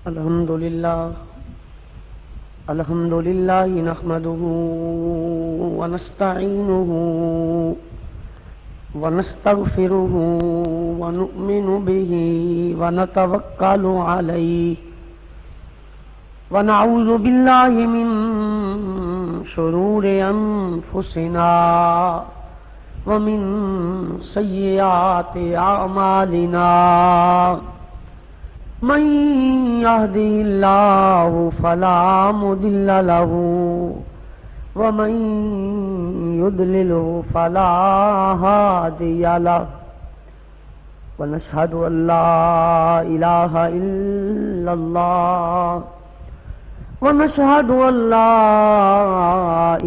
الحمد لله نحمده ونستعينه ونستغفره ونؤمن به ونتوكل عليه ونعوذ بالله من شرور أنفسنا ومن سيئات أعمالنا من يهده الله فلا مضل له ومن يضلله فلا هادي له ونشهد أن لا إله إلا الله ونشهد أن لا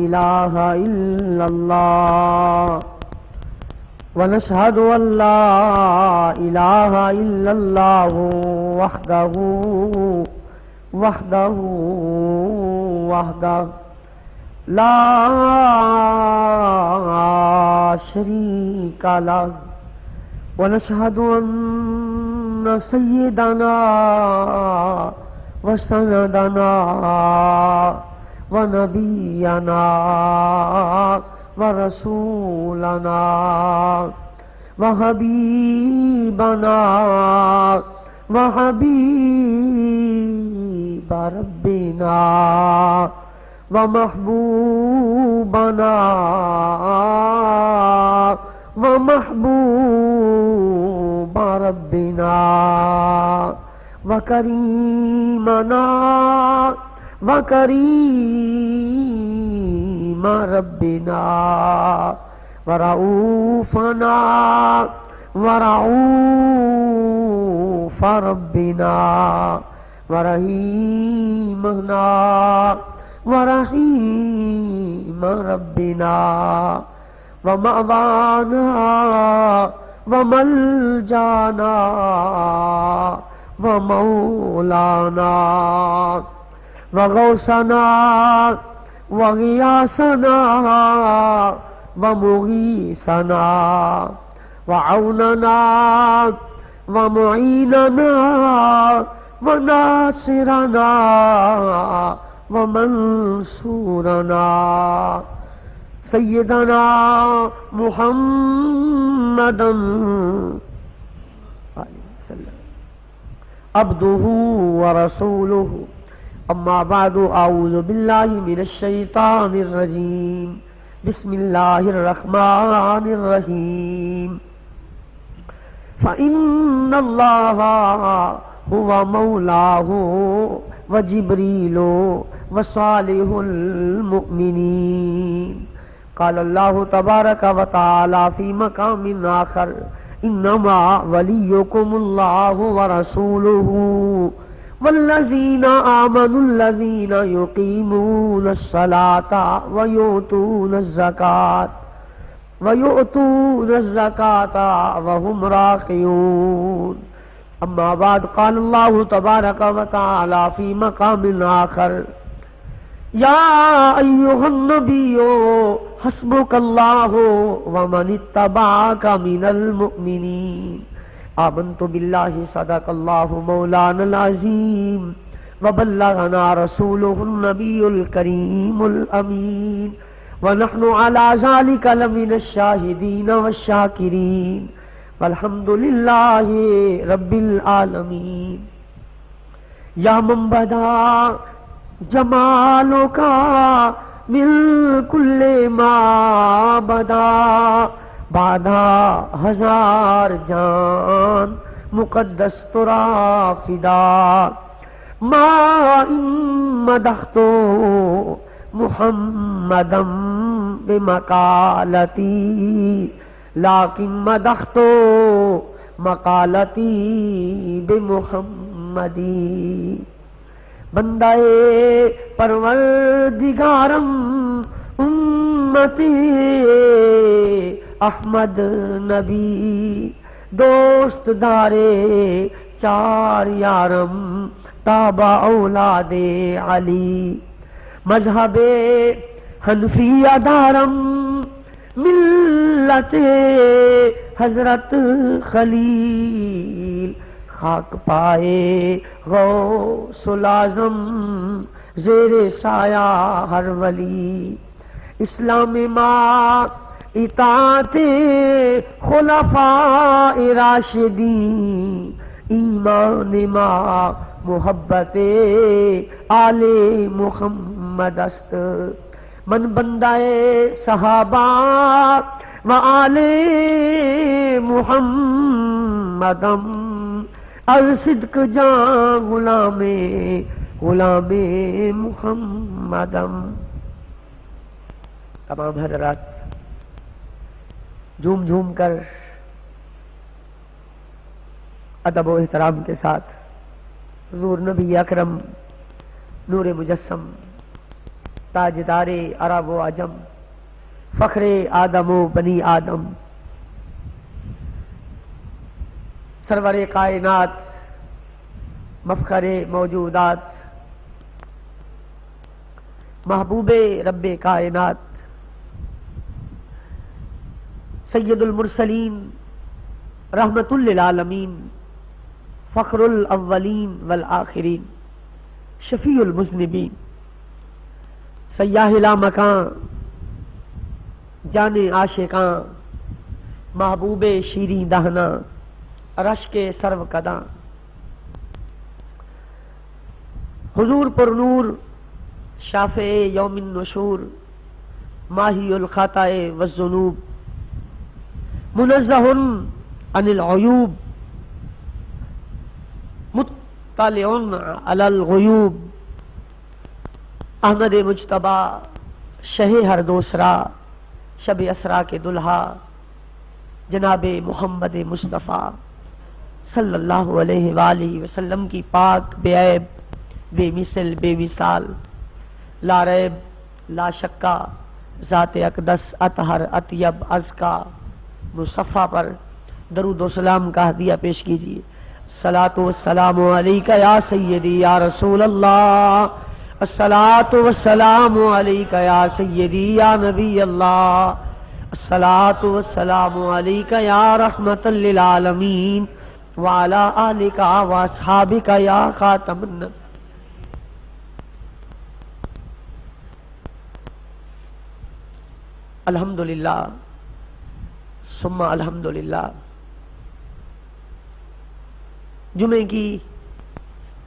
إله إلا الله ونشهد أن لا إله إلا الله وحده لا شريك له ونشهد أن سيدنا وسندنا ونبينا ورسولنا وحبيبنا وحبيب ربنا ومحبوبنا ومحبوب ربنا وكريمنا وكريم ربنا ورؤوفنا ورؤوف ربنا ورحيمنا ورحيم ربنا ومأوانا وملجانا ومولانا وغوثنا وغياثنا ومغيثنا وعوننا ومعيننا وناصرنا ومنصورنا سيدنا محمدا عبده ورسوله أما بعد أعوذ بالله من الشيطان الرجيم بسم الله الرحمن الرحيم فإن الله هو مولاه وجبريل وصالح المؤمنين قال الله تبارك وتعالى في مقام آخر إنما وليكم الله ورسوله والذين آمنوا الذين يقيمون الصلاة ويؤتون الزكاة وهم راكعون أما بعد قال الله تبارك وتعالى في مقام آخر يا أيها النبي حسبك الله ومن اتبعك من المؤمنين آمنت بالله صدق الله مولانا العظيم وبلغنا رسوله النبي الكريم الأمين ونحن على ذلك لمن الشاهدين والشاكرين والحمد لله رب العالمین. یا من بدا جمالوں کا من کل ما بدا بادہ ہزار جان مقدس ترا فدا ما ان مدحت محمدم بمقالتی لیکن مدحت مقالتی بمحمدی. بندہ پروردگارم امتی احمد نبی دوست دارے چار یارم تابع اولاد علی مذہب حنفیہ دارم ملت حضرت خلیل خاک پائے غوث العظم زیر سایہ ہر ولی، اسلام ماں اطاعت خلفاء راشدین، ایمان ماں محبت آل محمد است، من بندہ صحابہ و آل محمدم، از صدق جان غلام محمدم۔ تمام حضرات جھوم جھوم کر ادب و احترام کے ساتھ حضور نبی اکرم نور مجسم تاجدار عرب و عجم فخر آدم و بنی آدم سرور کائنات مفخر موجودات محبوب رب کائنات سید المرسلین رحمت للعالمین فخر الاولین والآخرین شفیع المذنبین سیاہ لامکاں جان عاشقاں محبوب شیریں دہنا رشک سرو کداں، حضور پر نور شافع یوم النشور ماہی الخطا والذنوب منزہ عن العیوب مطلع علی الغیوب، احمد مجتبیٰ شہ ہر دوسرا شب اسرا کے دلہا جناب محمد مصطفیٰ صلی اللہ علیہ وآلہ وسلم کی پاک بے عیب بے مثل بے مثال لا ریب لا شکا ذات اقدس اطہر اطیب ازکا مصطفیٰ پر درود و سلام کا ہدیہ پیش کیجیے۔ الصلاۃ والسلام علیکہ یا سیدی یا رسول اللہ، الصلاۃ والسلام علیکہ یا سیدی یا نبی اللہ، الصلاۃ والسلام علیکہ یا رحمت للعالمین وعلی آلک واصحابک یا خاتم النبیین۔ الحمدللہ ثم الحمدللہ، جمعے کی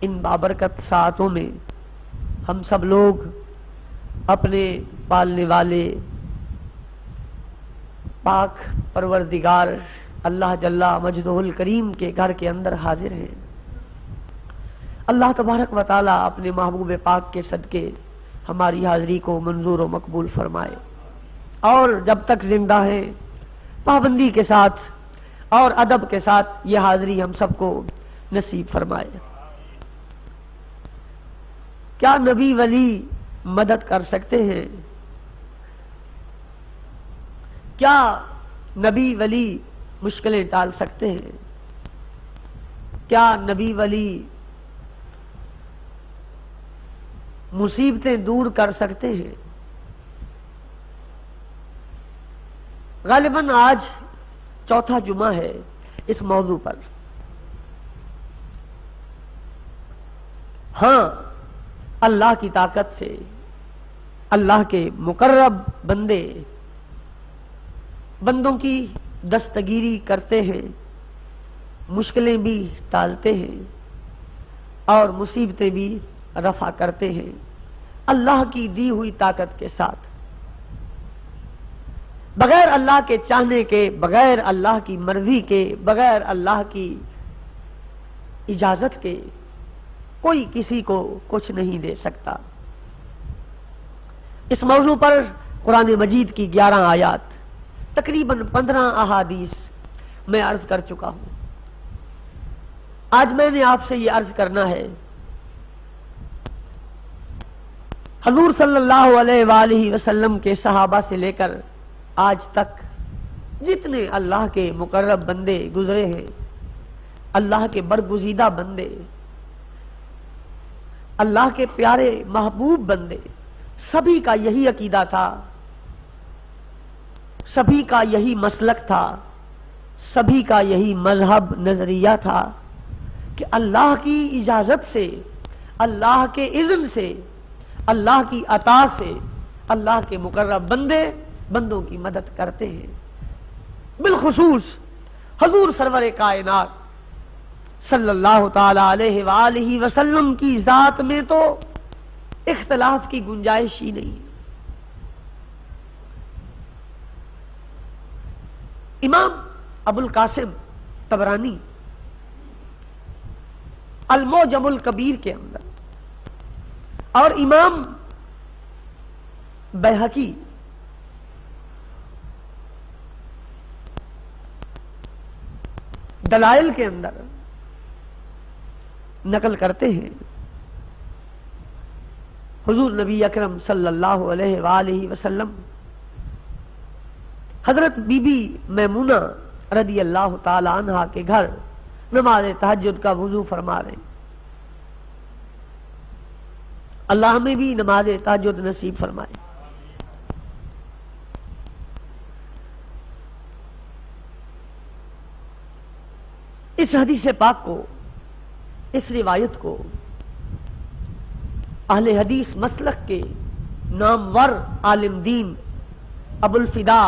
ان بابرکت ساعتوں میں ہم سب لوگ اپنے پالنے والے پاک پروردگار اللہ جل مجدہ الکریم کے گھر کے اندر حاضر ہیں۔ اللہ تبارک و تعالیٰ اپنے محبوب پاک کے صدقے ہماری حاضری کو منظور و مقبول فرمائے، اور جب تک زندہ ہیں پابندی کے ساتھ اور ادب کے ساتھ یہ حاضری ہم سب کو نصیب فرمائے۔ کیا نبی ولی مدد کر سکتے ہیں؟ کیا نبی ولی مشکلیں ٹال سکتے ہیں؟ کیا نبی ولی مصیبتیں دور کر سکتے ہیں؟ غالباً آج چوتھا جمعہ ہے اس موضوع پر۔ ہاں، اللہ کی طاقت سے اللہ کے مقرب بندے بندوں کی دستگیری کرتے ہیں، مشکلیں بھی ٹالتے ہیں اور مصیبتیں بھی رفع کرتے ہیں اللہ کی دی ہوئی طاقت کے ساتھ۔ بغیر اللہ کے چاہنے کے، بغیر اللہ کی مرضی کے، بغیر اللہ کی اجازت کے کوئی کسی کو کچھ نہیں دے سکتا۔ اس موضوع پر قرآن مجید کی 11 آیات، تقریباً 15 احادیث میں عرض کر چکا ہوں۔ آج میں نے آپ سے یہ عرض کرنا ہے، حضور صلی اللہ علیہ وآلہ وسلم کے صحابہ سے لے کر آج تک جتنے اللہ کے مقرب بندے گزرے ہیں، اللہ کے برگزیدہ بندے، اللہ کے پیارے محبوب بندے، سبھی کا یہی عقیدہ تھا، سبھی کا یہی مسلک تھا، سبھی کا یہی مذہب نظریہ تھا کہ اللہ کی اجازت سے، اللہ کے اذن سے، اللہ کی عطا سے اللہ کے مقرب بندے بندوں کی مدد کرتے ہیں۔ بالخصوص حضور سرور کائنات صلی اللہ تعالی علیہ وآلہ وسلم کی ذات میں تو اختلاف کی گنجائش ہی نہیں۔ امام ابو القاسم طبرانی المعجم الکبیر کے اندر اور امام بیہقی دلائل کے اندر نقل کرتے ہیں، حضور نبی اکرم صلی اللہ علیہ وآلہ وسلم حضرت بی بی میمونہ رضی اللہ تعالی عنہا کے گھر نماز تہجد کا وضو فرما رہے ہیں۔ اللہ ہمیں بھی نماز تہجد نصیب فرمائے۔ اس حدیث پاک کو، اس روایت کو اہل حدیث مسلک کے نامور عالم دین ابو الفدا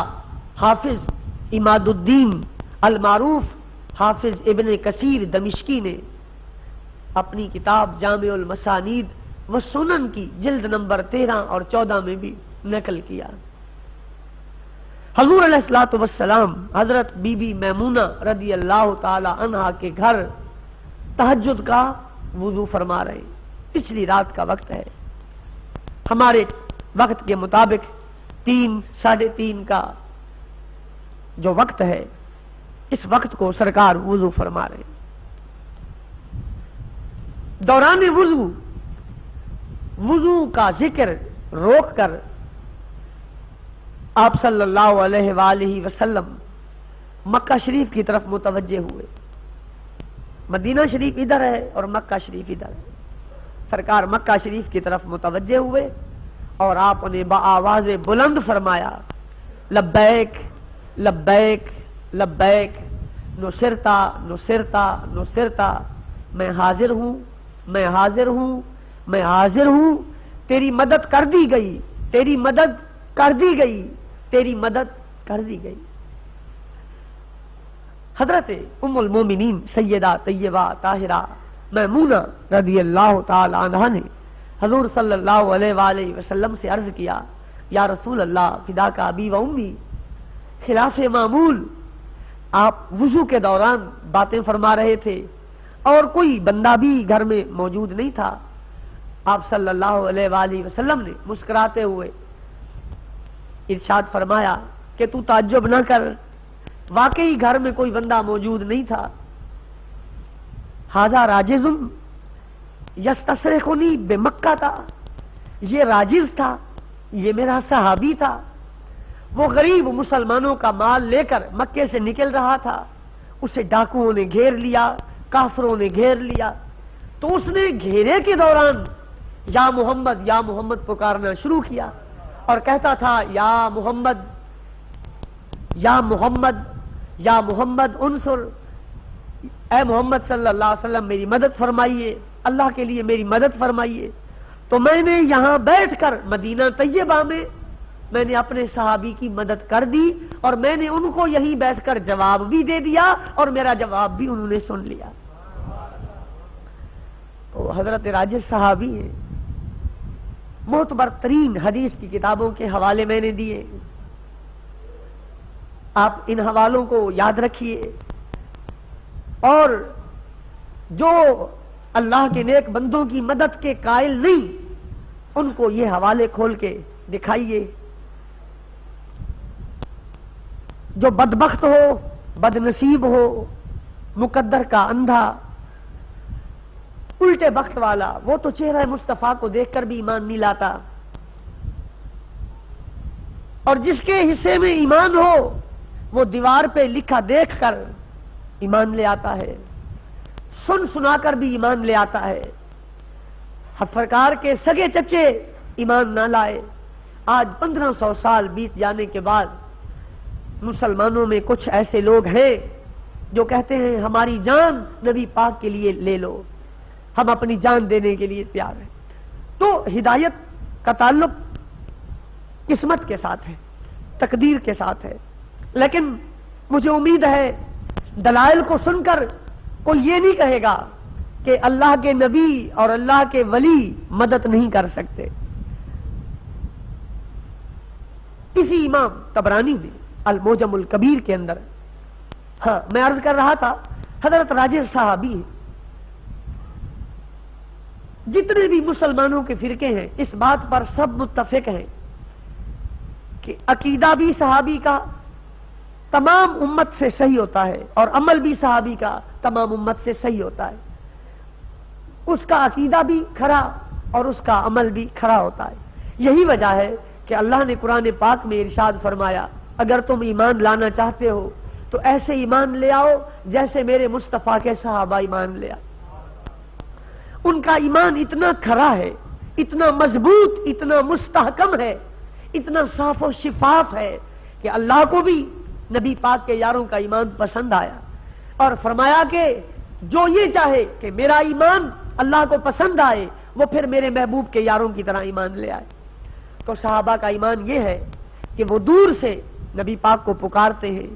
حافظ عماد الدین المعروف حافظ ابن کثیر دمشقی نے اپنی کتاب جامع المسانید و سنن کی جلد نمبر 13 اور 14 میں بھی نقل کیا۔ حضور علیہ الصلوۃ والسلام حضرت بی بی میمونہ رضی اللہ تعالی عنہا کے گھر تہجد کا وضو فرما رہے ہیں۔ پچھلی رات کا وقت ہے، ہمارے وقت کے مطابق 3 ساڑھے 3 کا جو وقت ہے، اس وقت کو سرکار وضو فرما رہے ہیں۔ دوران وضو کا ذکر روک کر آپ صلی اللہ علیہ وآلہ وسلم مکہ شریف کی طرف متوجہ ہوئے۔ مدینہ شریف ادھر ہے اور مکہ شریف ادھر ہے۔ سرکار مکہ شریف کی طرف متوجہ ہوئے اور آپ نے بآواز بلند فرمایا، لبیک لبیک لبیک، نصرتا نصرتا نصرتا، میں حاضر ہوں میں حاضر ہوں میں حاضر ہوں، تیری مدد کر دی گئی، تیری مدد کر دی گئی، تیری مدد کر دی گئی۔ حضرت ام المومنین سیدہ طیبہ طاہرہ میمونہ رضی اللہ تعالی عنہا نے حضور صلی اللہ علیہ وآلہ وسلم سے عرض کیا، یا رسول اللہ فداک ابی و امی، خلاف معمول آپ وضو کے دوران باتیں فرما رہے تھے اور کوئی بندہ بھی گھر میں موجود نہیں تھا۔ آپ صلی اللہ علیہ وآلہ وسلم نے مسکراتے ہوئے ارشاد فرمایا کہ تو تعجب نہ کر، واقعی گھر میں کوئی بندہ موجود نہیں تھا۔ ھذا راجز یستصرخنی بمکہ تھا، یہ راجز تھا، یہ میرا صحابی تھا، وہ غریب مسلمانوں کا مال لے کر مکے سے نکل رہا تھا، اسے ڈاکوؤں نے گھیر لیا، کافروں نے گھیر لیا، تو اس نے گھیرے کے دوران یا محمد پکارنا شروع کیا اور کہتا تھا، یا محمد یا محمد یا محمد انصر، اے محمد صلی اللہ علیہ وسلم میری مدد فرمائیے، اللہ کے لیے میری مدد فرمائیے۔ تو میں نے یہاں بیٹھ کر مدینہ طیبہ میں نے اپنے صحابی کی مدد کر دی اور میں نے ان کو یہی بیٹھ کر جواب بھی دے دیا اور میرا جواب بھی انہوں نے سن لیا۔ تو حضرت راجز صحابی ہیں، معتبر ترین حدیث کی کتابوں کے حوالے میں نے دیے، آپ ان حوالوں کو یاد رکھیے، اور جو اللہ کے نیک بندوں کی مدد کے قائل نہیں ان کو یہ حوالے کھول کے دکھائیے۔ جو بدبخت ہو، بد نصیب ہو، مقدر کا اندھا، الٹے بخت والا، وہ تو چہرہ مصطفیٰ کو دیکھ کر بھی ایمان نہیں لاتا، اور جس کے حصے میں ایمان ہو وہ دیوار پہ لکھا دیکھ کر ایمان لے آتا ہے، سن سنا کر بھی ایمان لے آتا ہے۔ سرکار کے سگے چچے ایمان نہ لائے، آج 1500 سال بیت جانے کے بعد مسلمانوں میں کچھ ایسے لوگ ہیں جو کہتے ہیں ہماری جان نبی پاک کے لیے لے لو، ہم اپنی جان دینے کے لیے تیار ہیں. تو ہدایت کا تعلق قسمت کے ساتھ ہے، تقدیر کے ساتھ ہے. لیکن مجھے امید ہے دلائل کو سن کر کوئی یہ نہیں کہے گا کہ اللہ کے نبی اور اللہ کے ولی مدد نہیں کر سکتے. اسی امام طبرانی نے المعجم الکبیر کے اندر، ہاں میں عرض کر رہا تھا حضرت راجح صحابی ہیں. جتنے بھی مسلمانوں کے فرقے ہیں اس بات پر سب متفق ہیں کہ عقیدہ بھی صحابی کا تمام امت سے صحیح ہوتا ہے اور عمل بھی صحابی کا تمام امت سے صحیح ہوتا ہے. اس کا عقیدہ بھی کھرا اور اس کا عمل بھی کھرا ہوتا ہے. یہی وجہ ہے کہ اللہ نے قرآن پاک میں ارشاد فرمایا اگر تم ایمان لانا چاہتے ہو تو ایسے ایمان لے آؤ جیسے میرے مصطفیٰ کے صحابہ ایمان لے آئے. ان کا ایمان اتنا کھرا ہے، اتنا مضبوط، اتنا مستحکم ہے، اتنا صاف و شفاف ہے کہ اللہ کو بھی نبی پاک کے یاروں کا ایمان پسند آیا اور فرمایا کہ جو یہ چاہے کہ میرا ایمان اللہ کو پسند آئے وہ پھر میرے محبوب کے یاروں کی طرح ایمان لے آئے. تو صحابہ کا ایمان یہ ہے کہ وہ دور سے نبی پاک کو پکارتے ہیں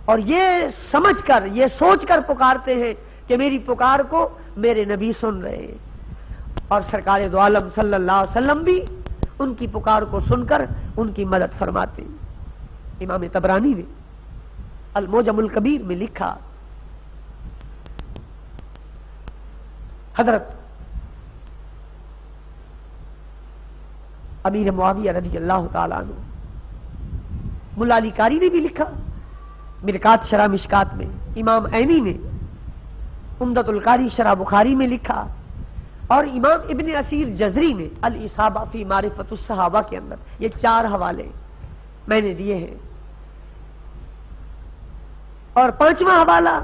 اور یہ سمجھ کر، یہ سوچ کر پکارتے ہیں کہ میری پکار کو میرے نبی سن رہے ہیں. اور سرکار دو عالم صلی اللہ علیہ وسلم بھی ان کی پکار کو سن کر ان کی مدد فرماتے ہیں. امام طبرانی نے المعجم الکبیر میں لکھا حضرت امیر معاویہ رضی اللہ تعالیٰ عنہ. ملا علی قاری نے بھی لکھا مرکات شرح مشکات میں. امام عینی نے عمدۃ القاری شرح بخاری میں لکھا اور امام ابن اسیر جزری نے الاصابہ فی معرفت الصحابہ کے اندر یہ 4 حوالے میں نے دیے ہیں. اور 5واں حوالہ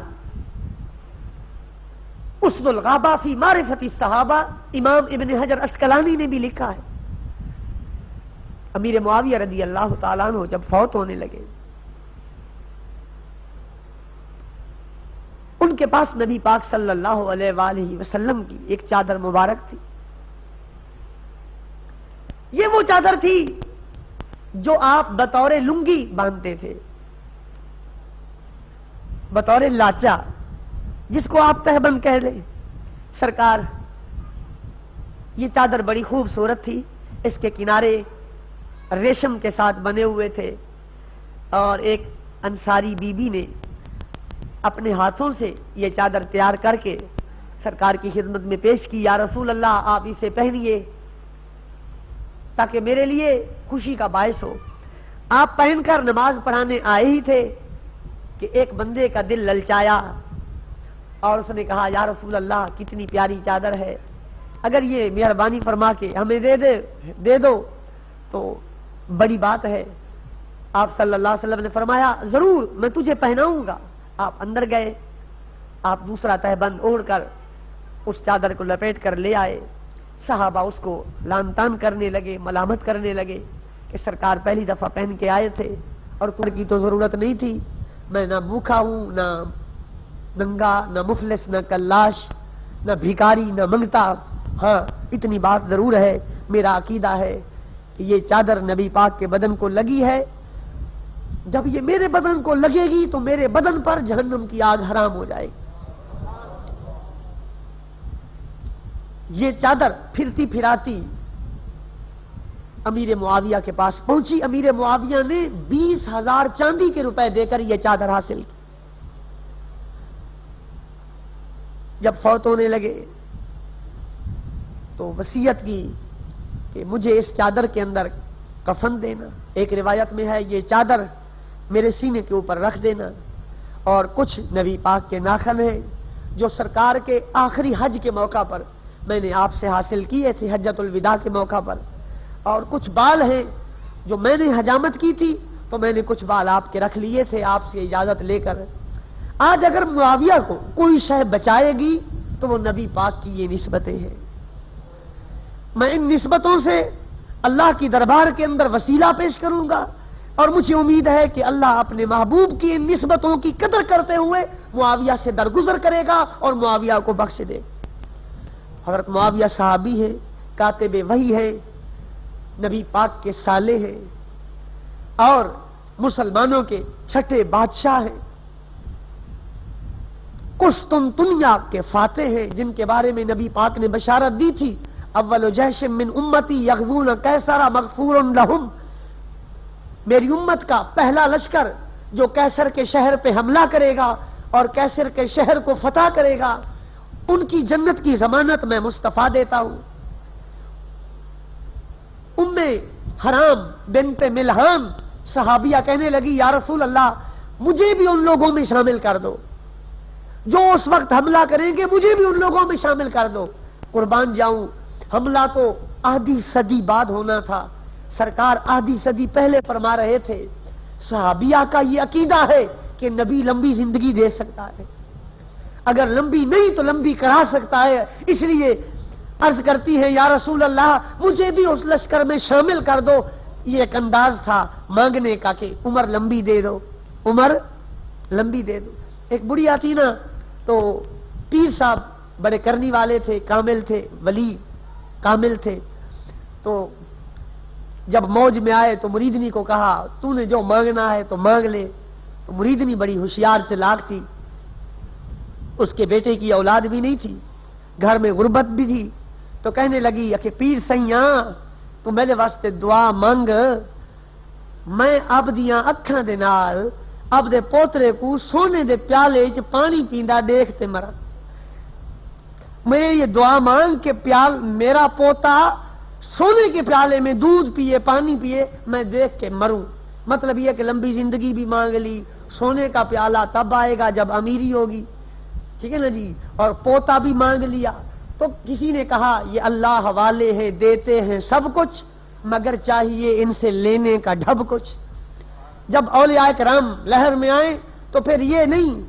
اسد الغابہ فی معرفت الصحابہ امام ابن حجر اسقلانی نے بھی لکھا ہے. امیر معاویہ رضی اللہ تعالیٰ عنہ جب فوت ہونے لگے ان کے پاس نبی پاک صلی اللہ علیہ وآلہ وسلم کی ایک چادر مبارک تھی. یہ وہ چادر تھی جو آپ بطور لنگی باندھتے تھے، بطور لاچا، جس کو آپ تہبند کہہ لیں. سرکار یہ چادر بڑی خوبصورت تھی، اس کے کنارے ریشم کے ساتھ بنے ہوئے تھے اور ایک انصاری بی بی نے اپنے ہاتھوں سے یہ چادر تیار کر کے سرکار کی خدمت میں پیش کی. یا رسول اللہ آپ اسے پہنیے تاکہ میرے لیے خوشی کا باعث ہو. آپ پہن کر نماز پڑھانے آئے ہی تھے کہ ایک بندے کا دل للچایا اور اس نے کہا یا رسول اللہ کتنی پیاری چادر ہے، اگر یہ مہربانی فرما کے ہمیں دے دو تو بڑی بات ہے. آپ صلی اللہ علیہ وسلم نے فرمایا ضرور میں تجھے پہناؤں گا. آپ اندر گئے، آپ دوسرا تہبند اوڑھ کر اس چادر کو لپیٹ کر لے آئے. صحابہ اس کو لان تان کرنے لگے، ملامت کرنے لگے کہ سرکار پہلی دفعہ پہن کے آئے تھے اور تم کی تو ضرورت نہیں تھی. میں نہ بھوکا ہوں، نہ ننگا، نہ مفلس، نہ کلاش، نہ بھیکاری، نہ منگتا. ہاں اتنی بات ضرور ہے، میرا عقیدہ ہے کہ یہ چادر نبی پاک کے بدن کو لگی ہے، جب یہ میرے بدن کو لگے گی تو میرے بدن پر جہنم کی آگ حرام ہو جائے گی. یہ چادر پھرتی پھراتی امیر معاویہ کے پاس پہنچی. امیر معاویہ نے 20,000 چاندی کے روپے دے کر یہ چادر حاصل کی. جب فوت ہونے لگے تو وصیت کی کہ مجھے اس چادر کے اندر کفن دینا. ایک روایت میں ہے یہ چادر میرے سینے کے اوپر رکھ دینا. اور کچھ نبی پاک کے ناخن ہیں جو سرکار کے آخری حج کے موقع پر میں نے آپ سے حاصل کیے تھے، حجۃ الوداع کے موقع پر. اور کچھ بال ہیں جو میں نے حجامت کی تھی تو میں نے کچھ بال آپ کے رکھ لیے تھے آپ سے اجازت لے کر. آج اگر معاویہ کو کوئی شے بچائے گی تو وہ نبی پاک کی یہ نسبتیں ہیں. میں ان نسبتوں سے اللہ کی دربار کے اندر وسیلہ پیش کروں گا اور مجھے امید ہے کہ اللہ اپنے محبوب کی ان نسبتوں کی قدر کرتے ہوئے معاویہ سے درگزر کرے گا اور معاویہ کو بخش دے۔ حضرت معاویہ صحابی ہے، کاتب وحی ہے، نبی پاک کے سالے ہیں اور مسلمانوں کے چھٹے بادشاہ ہیں، قسطنطنیہ کے فاتح ہیں، جن کے بارے میں نبی پاک نے بشارت دی تھی، اول جیش من امتی یغزون کیسر مغفور لہم، میری امت کا پہلا لشکر جو کیسر کے شہر پہ حملہ کرے گا اور کیسر کے شہر کو فتح کرے گا، ان کی جنت کی ضمانت میں مصطفیٰ دیتا ہوں۔ ام حرام بنت ملحان صحابیہ کہنے لگی یا رسول اللہ مجھے بھی ان لوگوں میں شامل کر دو، جو اس وقت حملہ کریں گے مجھے بھی ان لوگوں میں شامل کر دو۔ قربان جاؤں، حملہ تو آدھی صدی بعد ہونا تھا، سرکار آدھی صدی پہلے فرما رہے تھے۔ صحابیہ کا یہ عقیدہ ہے کہ نبی لمبی زندگی دے سکتا ہے، اگر لمبی نہیں تو لمبی کرا سکتا ہے، اس لیے عرض کرتی ہے یا رسول اللہ مجھے بھی اس لشکر میں شامل کر دو۔ یہ ایک انداز تھا مانگنے کا کہ عمر لمبی دے دو، عمر لمبی دے دو۔ ایک بڑی آتی نا تو پیر صاحب بڑے کرنی والے تھے، کامل تھے، ولی کامل تھے، تو جب موج میں آئے تو مریدنی کو کہا تو نے جو مانگنا ہے تو مانگ لے۔ تو مریدنی بڑی ہوشیار چلاک تھی، اس کے بیٹے کی اولاد بھی نہیں تھی، گھر میں غربت بھی تھی، تو کہنے لگی کہ پیر سیاں تو میرے واسطے دعا مانگ، میں اب دیاں اکھاں دے نال اب دے پوترے کو سونے دے پیالے چ پانی پیندا دیکھتے مرا، میں یہ دعا مانگ کہ میرا پوتا سونے کے پیالے میں دودھ پیے پانی پیے، میں دیکھ کے مروں۔ مطلب یہ کہ لمبی زندگی بھی مانگ لی، سونے کا پیالہ تب آئے گا جب امیری ہوگی، ٹھیک ہے نا جی، اور پوتا بھی مانگ لیا۔ تو کسی نے کہا یہ اللہ حوالے ہیں، دیتے ہیں سب کچھ مگر چاہیے ان سے لینے کا ڈھب کچھ۔ جب اولیاء کرام لہر میں آئے تو پھر یہ نہیں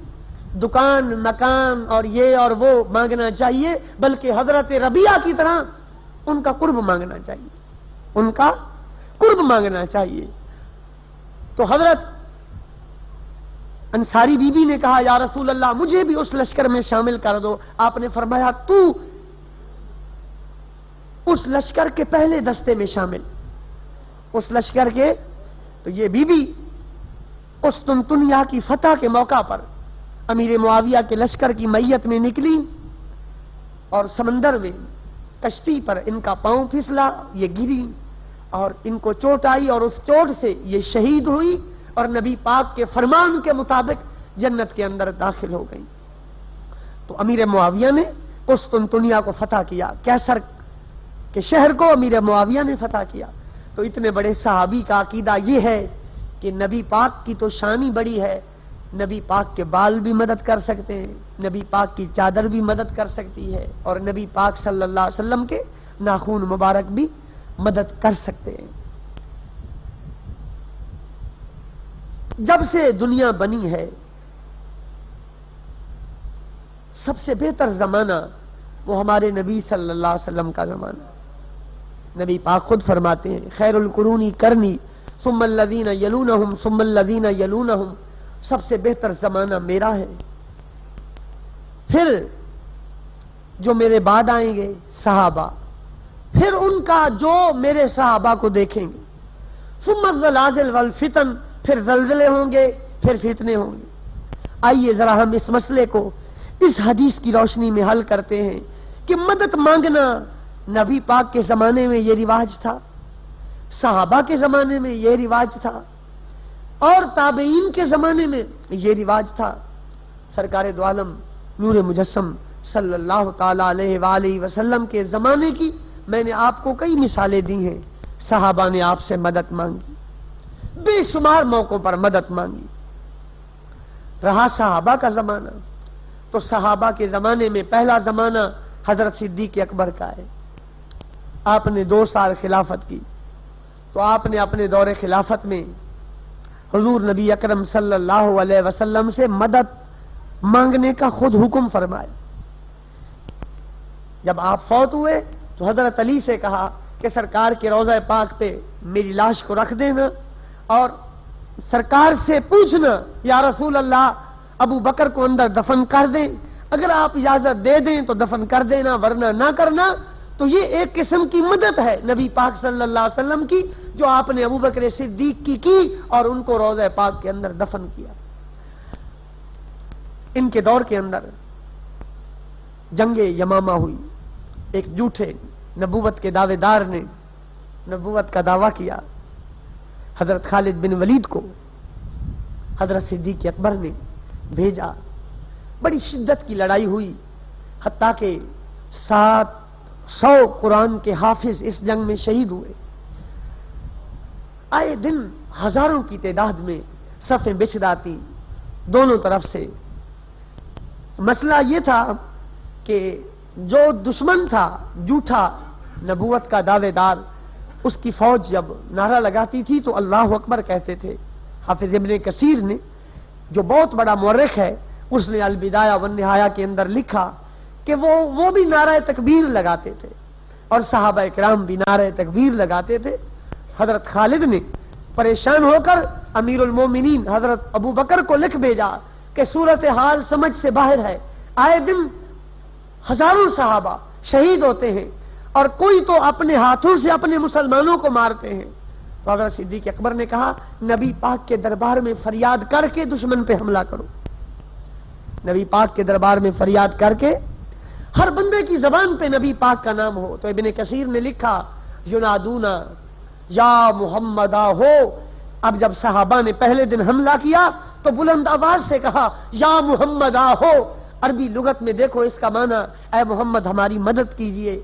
دکان مکان اور یہ اور وہ مانگنا چاہیے، بلکہ حضرت ربیعہ کی طرح ان کا قرب مانگنا چاہیے، ان کا قرب مانگنا چاہیے۔ تو حضرت انصاری بی بی نے کہا یا رسول اللہ مجھے بھی اس لشکر میں شامل کر دو۔ آپ نے فرمایا تو اس لشکر کے پہلے دستے میں شامل، اس لشکر کے۔ تو یہ بی بی قسطنطنیہ کی فتح کے موقع پر امیر معاویہ کے لشکر کی میت میں نکلی اور سمندر میں کشتی پر ان کا پاؤں پھسلا، یہ گری اور ان کو چوٹ آئی اور اس چوٹ سے یہ شہید ہوئی اور نبی پاک کے فرمان کے مطابق جنت کے اندر داخل ہو گئی۔ تو امیر معاویہ نے قسطنطنیہ کو فتح کیا، کیسر کے شہر کو امیر معاویہ نے فتح کیا۔ تو اتنے بڑے صحابی کا عقیدہ یہ ہے کہ نبی پاک کی تو شان ہی بڑی ہے، نبی پاک کے بال بھی مدد کر سکتے ہیں، نبی پاک کی چادر بھی مدد کر سکتی ہے، اور نبی پاک صلی اللہ علیہ وسلم کے ناخون مبارک بھی مدد کر سکتے ہیں۔ جب سے دنیا بنی ہے سب سے بہتر زمانہ وہ ہمارے نبی صلی اللہ علیہ وسلم کا زمانہ۔ نبی پاک خود فرماتے ہیں خیر القرون کرنی ثم الذین یلونہم ثم الذین یلونہم، سب سے بہتر زمانہ میرا ہے، پھر جو میرے بعد آئیں گے صحابہ، پھر ان کا جو میرے صحابہ کو دیکھیں گے، ثم الزلازل والفتن، پھر زلزلے ہوں گے، پھر فتنے ہوں گے۔ آئیے ذرا ہم اس مسئلے کو اس حدیث کی روشنی میں حل کرتے ہیں کہ مدد مانگنا نبی پاک کے زمانے میں یہ رواج تھا، صحابہ کے زمانے میں یہ رواج تھا، اور تابعین کے زمانے میں یہ رواج تھا۔ سرکار دو عالم نور مجسم صلی اللہ تعالی علیہ وآلہ وسلم کے زمانے کی میں نے آپ کو کئی مثالیں دی ہیں، صحابہ نے آپ سے مدد مانگی، بے شمار موقعوں پر مدد مانگی۔ رہا صحابہ کا زمانہ، تو صحابہ کے زمانے میں پہلا زمانہ حضرت صدیق اکبر کا ہے۔ آپ نے 2 سال خلافت کی، تو آپ نے اپنے دور خلافت میں حضور نبی اکرم صلی اللہ علیہ وسلم سے مدد مانگنے کا خود حکم فرمایا۔ جب آپ فوت ہوئے تو حضرت علی سے کہا کہ سرکار کے روضہ پاک پہ میری لاش کو رکھ دینا اور سرکار سے پوچھنا یا رسول اللہ ابو بکر کو اندر دفن کر دیں، اگر آپ اجازت دے دیں تو دفن کر دینا، ورنہ نہ کرنا۔ تو یہ ایک قسم کی مدد ہے نبی پاک صلی اللہ علیہ وسلم کی، جو آپ نے ابو بکر صدیق کی اور ان کو روضہ پاک کے اندر دفن کیا۔ ان کے دور کے اندر جنگ یمامہ ہوئی، ایک جھوٹے نبوت کے دعوے دار نے نبوت کا دعویٰ کیا، حضرت خالد بن ولید کو حضرت صدیق اکبر نے بھیجا، بڑی شدت کی لڑائی ہوئی، حتیٰ کہ 700 قرآن کے حافظ اس جنگ میں شہید ہوئے۔ آئے دن ہزاروں کی تعداد میں صفیں بچھ جاتی دونوں طرف سے۔ مسئلہ یہ تھا کہ جو دشمن تھا جھوٹا نبوت کا دعوے دار، اس کی فوج جب نعرہ لگاتی تھی تو اللہ اکبر کہتے تھے۔ حافظ ابن کثیر نے، جو بہت بڑا مورخ ہے، اس نے البدایہ والنہایہ کے اندر لکھا کہ وہ بھی نعرہ تکبیر لگاتے تھے اور صحابہ کرام بھی نعرہ تکبیر لگاتے تھے۔ حضرت خالد نے پریشان ہو کر امیر المومنین حضرت ابو بکر کو لکھ بھیجا کہ صورتحال سمجھ سے باہر ہے، آئے دن ہزاروں صحابہ شہید ہوتے ہیں اور کوئی تو اپنے ہاتھوں سے اپنے مسلمانوں کو مارتے ہیں۔ تو حضرت صدیق اکبر نے کہا نبی پاک کے دربار میں فریاد کر کے دشمن پہ حملہ کرو، نبی پاک کے دربار میں فریاد کر کے، ہر بندے کی زبان پہ نبی پاک کا نام ہو۔ تو ابن کثیر نے لکھا ینادونا یا محمد ہو۔ اب جب صحابہ نے پہلے دن حملہ کیا تو بلند آواز سے کہا یا محمد ہو۔ عربی لغت میں دیکھو اس کا معنی اے محمد ہماری مدد کیجئے۔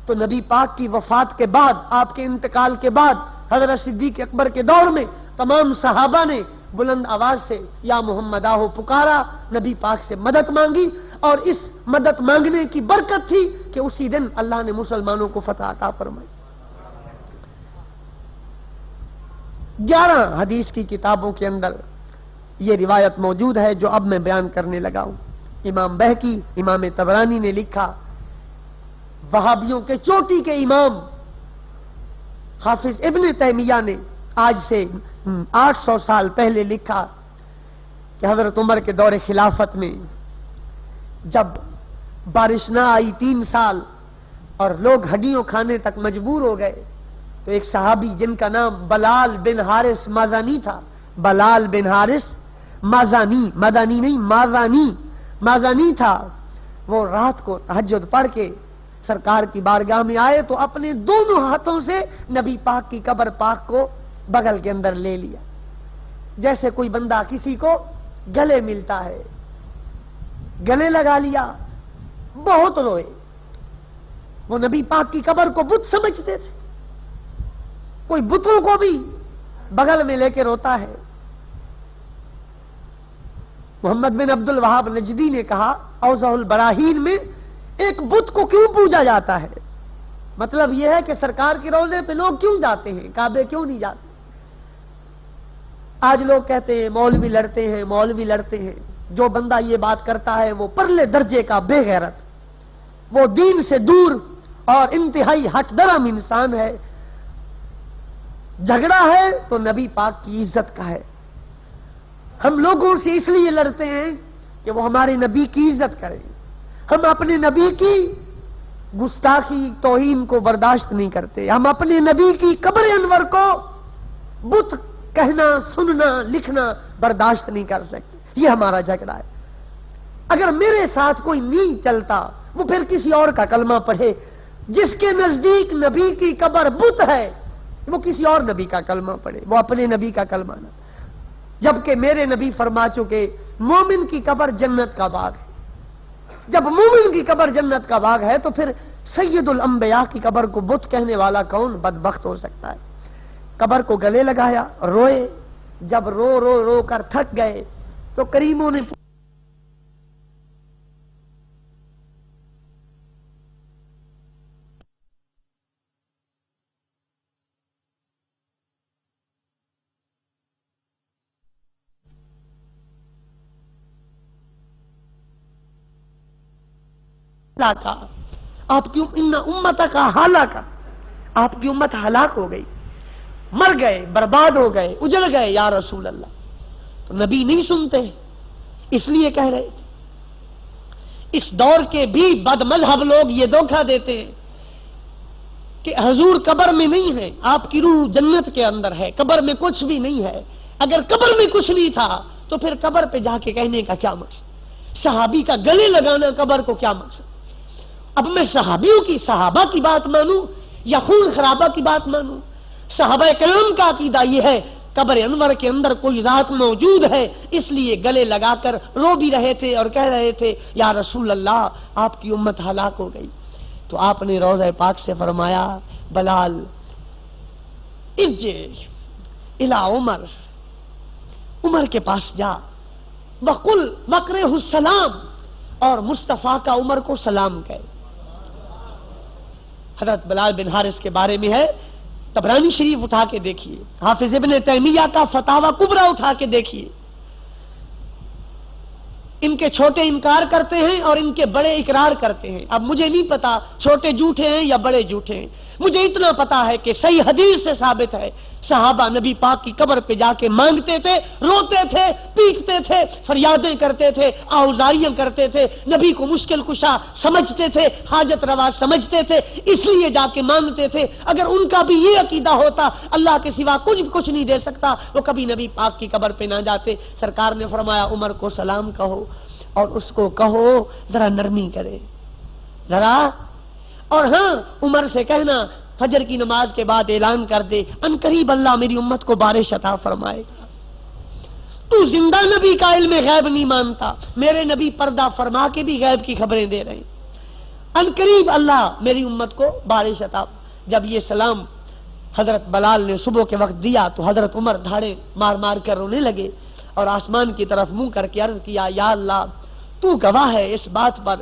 تو نبی پاک کی وفات کے بعد، آپ کے انتقال کے بعد، حضرت صدیق اکبر کے دور میں تمام صحابہ نے بلند آواز سے یا محمد آہو پکارا، نبی پاک سے مدد مانگی، اور اس مدد مانگنے کی برکت تھی کہ اسی دن اللہ نے مسلمانوں کو فتح عطا فرمائی۔ 11 حدیث کی کتابوں کے اندر یہ روایت موجود ہے جو اب میں بیان کرنے لگا ہوں۔ امام بہقی، امام طبرانی نے لکھا، وہابیوں کے چوٹی کے امام حافظ ابن تیمیہ نے آج سے 800 سال پہلے لکھا کہ حضرت عمر کے دور خلافت میں جب بارش نہ آئی 3 سال اور لوگ ہڈیوں کھانے تک مجبور ہو گئے، تو ایک صحابی جن کا نام بلال بن حارث مازانی تھا، بلال بن حارث مازانی، مدانی نہیں مازانی تھا، وہ رات کو تہجد پڑھ کے سرکار کی بارگاہ میں آئے تو اپنے دونوں ہاتھوں سے نبی پاک کی قبر پاک کو بغل کے اندر لے لیا، جیسے کوئی بندہ کسی کو گلے ملتا ہے، گلے لگا لیا، بہت روئے۔ وہ نبی پاک کی قبر کو بت سمجھتے تھے، کوئی بتوں کو بھی بغل میں لے کے روتا ہے۔ محمد بن عبد الوہاب نجدی نے کہا اوضح البراہین میں ایک بت کو کیوں پوجا جاتا ہے، مطلب یہ ہے کہ سرکار کے روضے پہ لوگ کیوں جاتے ہیں، کعبے کیوں نہیں جاتے۔ آج لوگ کہتے ہیں مولوی لڑتے ہیں، جو بندہ یہ بات کرتا ہے وہ پرلے درجے کا بے غیرت، وہ دین سے دور اور انتہائی ہٹ درم انسان ہے۔ جھگڑا ہے تو نبی پاک کی عزت کا ہے، ہم لوگوں سے اس لیے لڑتے ہیں کہ وہ ہمارے نبی کی عزت کریں، ہم اپنے نبی کی گستاخی توہین کو برداشت نہیں کرتے، ہم اپنے نبی کی قبر انور کو بت کہنا، سننا، لکھنا برداشت نہیں کر سکتے، یہ ہمارا جھگڑا ہے۔ اگر میرے ساتھ کوئی نہیں چلتا وہ پھر کسی اور کا کلمہ پڑھے، جس کے نزدیک نبی کی قبر بت ہے وہ کسی اور نبی کا کلمہ پڑھے، وہ اپنے نبی کا کلمہ نہ، جبکہ میرے نبی فرما چکے مومن کی قبر جنت کا باغ ہے۔ جب مومن کی قبر جنت کا باغ ہے تو پھر سید الانبیاء کی قبر کو بت کہنے والا کون بدبخت ہو سکتا ہے۔ قبر کو گلے لگایا، روئے، جب رو کر تھک گئے تو کریموں نے آپ کی امت کا ہلاکت، آپ کی امت ہلاک ہو گئی، مر گئے، برباد ہو گئے، اجڑ گئے یا رسول اللہ۔ تو نبی نہیں سنتے، اس لیے کہہ رہے تھے. اس دور کے بھی بد مذہب لوگ یہ دھوکہ دیتے ہیں کہ حضور قبر میں نہیں ہے، آپ کی روح جنت کے اندر ہے، قبر میں کچھ بھی نہیں ہے. اگر قبر میں کچھ نہیں تھا تو پھر قبر پہ جا کے کہنے کا کیا مقصد؟ صحابی کا گلے لگانا قبر کو کیا مقصد؟ اب میں صحابہ کی بات مانوں یا خون خرابہ کی بات مانوں؟ صحابہ کرام کا عقیدہ یہ ہے قبر انور کے اندر کوئی ذات موجود ہے، اس لیے گلے لگا کر رو بھی رہے تھے اور کہہ رہے تھے یا رسول اللہ آپ کی امت ہلاک ہو گئی. تو آپ نے روضہ پاک سے فرمایا بلال ارجع الی عمر کے پاس جا وقل وقرہ السلام، اور مصطفیٰ کا عمر کو سلام کہے. حضرت بلال بن حارث کے بارے میں ہے، طبرانی شریف اٹھا کے دیکھیے، حافظ ابن تیمیہ کا فتاوی کبریٰ اٹھا کے دیکھیے. ان کے چھوٹے انکار کرتے ہیں اور ان کے بڑے اقرار کرتے ہیں. اب مجھے نہیں پتا چھوٹے جھوٹے ہیں یا بڑے جھوٹے ہیں، مجھے اتنا پتا ہے کہ صحیح حدیث سے ثابت ہے صحابہ نبی پاک کی قبر پہ جا کے مانگتے تھے، روتے تھے، پیٹتے تھے، فریادیں کرتے تھے، آوزاریاں کرتے تھے، نبی کو مشکل کشا سمجھتے تھے، حاجت روا سمجھتے تھے، اس لیے جا کے مانگتے تھے. اگر ان کا بھی یہ عقیدہ ہوتا اللہ کے سوا کچھ نہیں دے سکتا وہ کبھی نبی پاک کی قبر پہ نہ جاتے. سرکار نے فرمایا عمر کو سلام کہو اور اس کو کہو ذرا نرمی کرے ذرا. اور ہاں عمر سے کہنا فجر کی نماز کے بعد اعلان کر دے ان قریب اللہ میری امت کو بارش عطا فرمائے گا. تو زندہ نبی کا علم غیب نہیں مانتا، میرے نبی پردہ فرما کے بھی غیب کی خبریں دے رہے ہیں. ان قریب اللہ میری امت کو بارش عطا. جب یہ سلام حضرت بلال نے صبح کے وقت دیا تو حضرت عمر دھاڑے مار مار کر رونے لگے اور آسمان کی طرف منہ کر کے عرض کیا یا اللہ تو گواہ ہے اس بات پر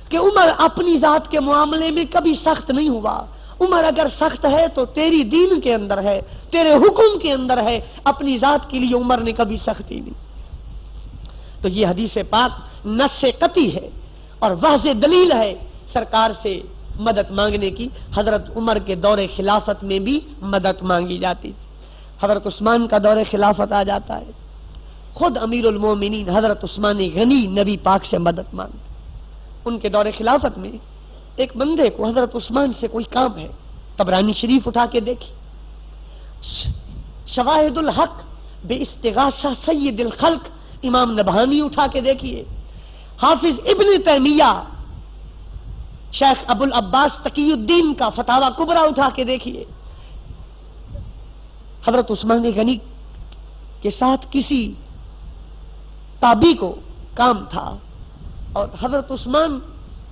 کہ عمر اپنی ذات کے معاملے میں کبھی سخت نہیں ہوا. عمر اگر سخت ہے تو تیری دین کے اندر ہے، تیرے حکم کے اندر ہے، اپنی ذات کے لیے عمر نے کبھی سختی نہیں. تو یہ حدیث پاک نص قطعی ہے اور واضح دلیل ہے سرکار سے مدد مانگنے کی. حضرت عمر کے دور خلافت میں بھی مدد مانگی جاتی تھی. حضرت عثمان کا دور خلافت آ جاتا ہے، خود امیر المومنین حضرت عثمان غنی نبی پاک سے مدد مانگتے. ان کے دور خلافت میں ایک بندے کو حضرت عثمان سے کوئی کام ہے. طبرانی شریف اٹھا کے دیکھی، شواہد الحق بے استغاثہ سید الخلق امام نبہانی اٹھا کے دیکھیے، حافظ ابن تیمیہ شیخ ابو العباس تقی الدین کا فتاوی کبریٰ اٹھا کے دیکھیے. حضرت عثمان غنی کے ساتھ کسی تابعی کو کام تھا اور حضرت عثمان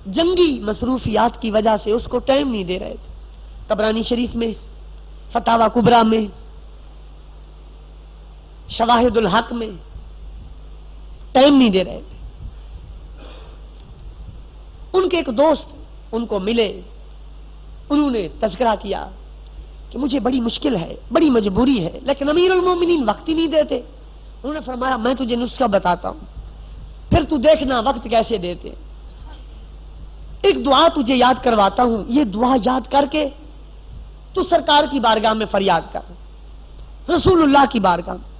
جنگی مصروفیات کی وجہ سے اس کو ٹائم نہیں دے رہے تھے. طبرانی شریف میں، فتاوی کبریٰ میں، شواہد الحق میں ٹائم نہیں دے رہے تھے. ان کے ایک دوست ان کو ملے، انہوں نے تذکرہ کیا کہ مجھے بڑی مشکل ہے، بڑی مجبوری ہے، لیکن امیر المومنین وقت ہی نہیں دیتے. انہوں نے فرمایا میں تجھے نسخہ بتاتا ہوں پھر تو دیکھنا وقت کیسے دیتے. ایک دعا تجھے یاد کرواتا ہوں، یہ دعا یاد کر کے تو سرکار کی بارگاہ میں فریاد کر، رسول اللہ کی بارگاہ میں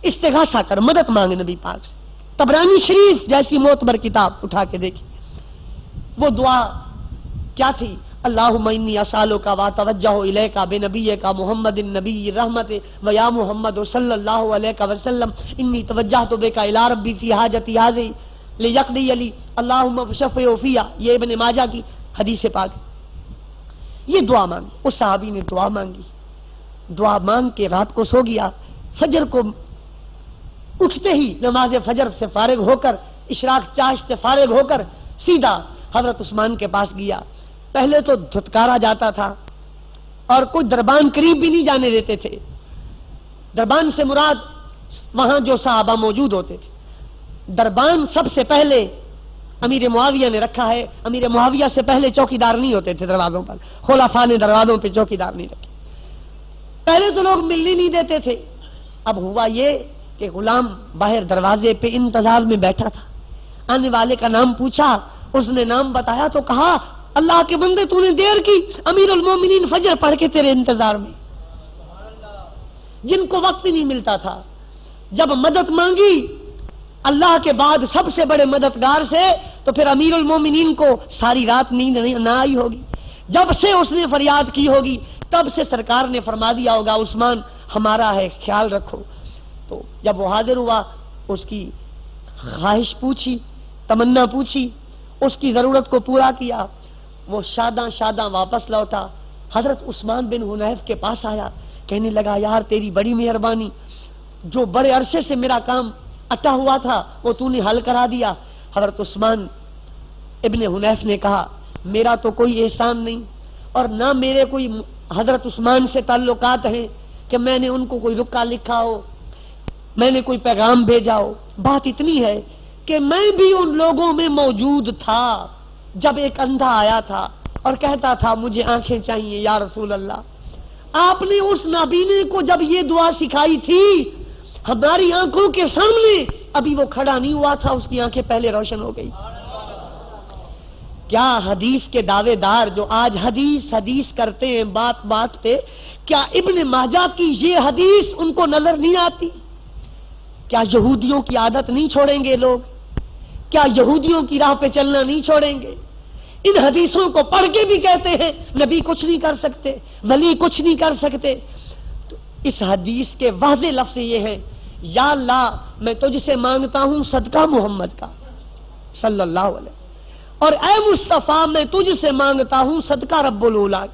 استغاثہ کر، مدد مانگ نبی پاک سے. طبرانی شریف جیسی معتبر کتاب اٹھا کے دیکھی. وہ دعا کیا تھی؟ اللہم انی اسالک واتوجہ الیک بنبیک محمد النبی الرحمت ویا محمد صلی اللہ علیہ وسلم انی توجہت بک الی ربی فی حاجتی ہذی لیقضی لی اللہم فشفع فی. یہ ابن ماجہ کی حدیث پاک. یہ دعا مانگی. اس صحابی نے دعا مانگی، دعا مانگ کے رات کو سو گیا. فجر کو اٹھتے ہی نماز فجر سے فارغ ہو کر، اشراق چاشت سے فارغ ہو کر سیدھا حضرت عثمان کے پاس گیا. پہلے تو دھتکارا جاتا تھا اور کوئی دربان قریب بھی نہیں جانے دیتے تھے. دربان سے مراد وہاں جو صحابہ موجود ہوتے تھے. دربان سب سے پہلے امیر معاویہ نے رکھا ہے. امیر معاویہ سے پہلے چوکیدار نہیں ہوتے تھے دروازوں پر، خلفاء نے دروازوں پہ چوکیدار نہیں رکھے. پہلے تو لوگ ملنے نہیں دیتے تھے. اب ہوا یہ کہ غلام باہر دروازے پہ انتظار میں بیٹھا تھا. آنے والے کا نام پوچھا، اس نے نام بتایا تو کہا اللہ کے بندے تو نے دیر کی، امیر المومنین فجر پڑھ کے تیرے انتظار میں. جن کو وقت نہیں ملتا تھا جب مدد مانگی اللہ کے بعد سب سے بڑے مددگار سے، تو پھر امیر المومنین کو ساری رات نیند نہ آئی ہوگی۔ جب سے اس نے فریاد کی ہوگی تب سے سرکار نے فرما دیا ہوگا عثمان ہمارا ہے، خیال رکھو۔ تو جب وہ حاضر ہوا، اس کی خواہش پوچھی، تمنا پوچھی، اس کی ضرورت کو پورا کیا، وہ شاداں شاداں واپس لوٹا۔ حضرت عثمان بن حنیف کے پاس آیا، کہنے لگا یار تیری بڑی مہربانی، جو بڑے عرصے سے میرا کام اٹا ہوا تھا وہ تو نے حل کرا دیا۔ حضرت عثمان ابن حنیف نے کہا میرا تو کوئی احسان نہیں، اور نہ میرے کوئی حضرت عثمان سے تعلقات ہیں کہ میں نے ان کو کوئی رکا لکھا ہو، میں نے کوئی پیغام بھیجا ہو۔ بات اتنی ہے کہ میں بھی ان لوگوں میں موجود تھا جب ایک اندھا آیا تھا اور کہتا تھا مجھے آنکھیں چاہیے یا رسول اللہ۔ آپ نے اس نابینے کو جب یہ دعا سکھائی تھی ہماری آنکھوں کے سامنے، ابھی وہ کھڑا نہیں ہوا تھا، اس کی آنکھیں پہلے روشن ہو گئی۔ کیا حدیث کے دعوے دار جو آج حدیث حدیث کرتے ہیں بات بات پہ، کیا ابن ماجہ کی یہ حدیث ان کو نظر نہیں آتی؟ کیا یہودیوں کی عادت نہیں چھوڑیں گے لوگ؟ کیا یہودیوں کی راہ پہ چلنا نہیں چھوڑیں گے؟ ان حدیثوں کو پڑھ کے بھی کہتے ہیں نبی کچھ نہیں کر سکتے، ولی کچھ نہیں کر سکتے۔ تو اس حدیث کے واضح لفظ یہ ہیں، یا اللہ میں تجھ سے مانگتا ہوں صدقہ محمد کا صلی اللہ علیہ وسلم، اور اے مصطفیٰ میں تجھ سے مانگتا ہوں صدقہ رب العلا۔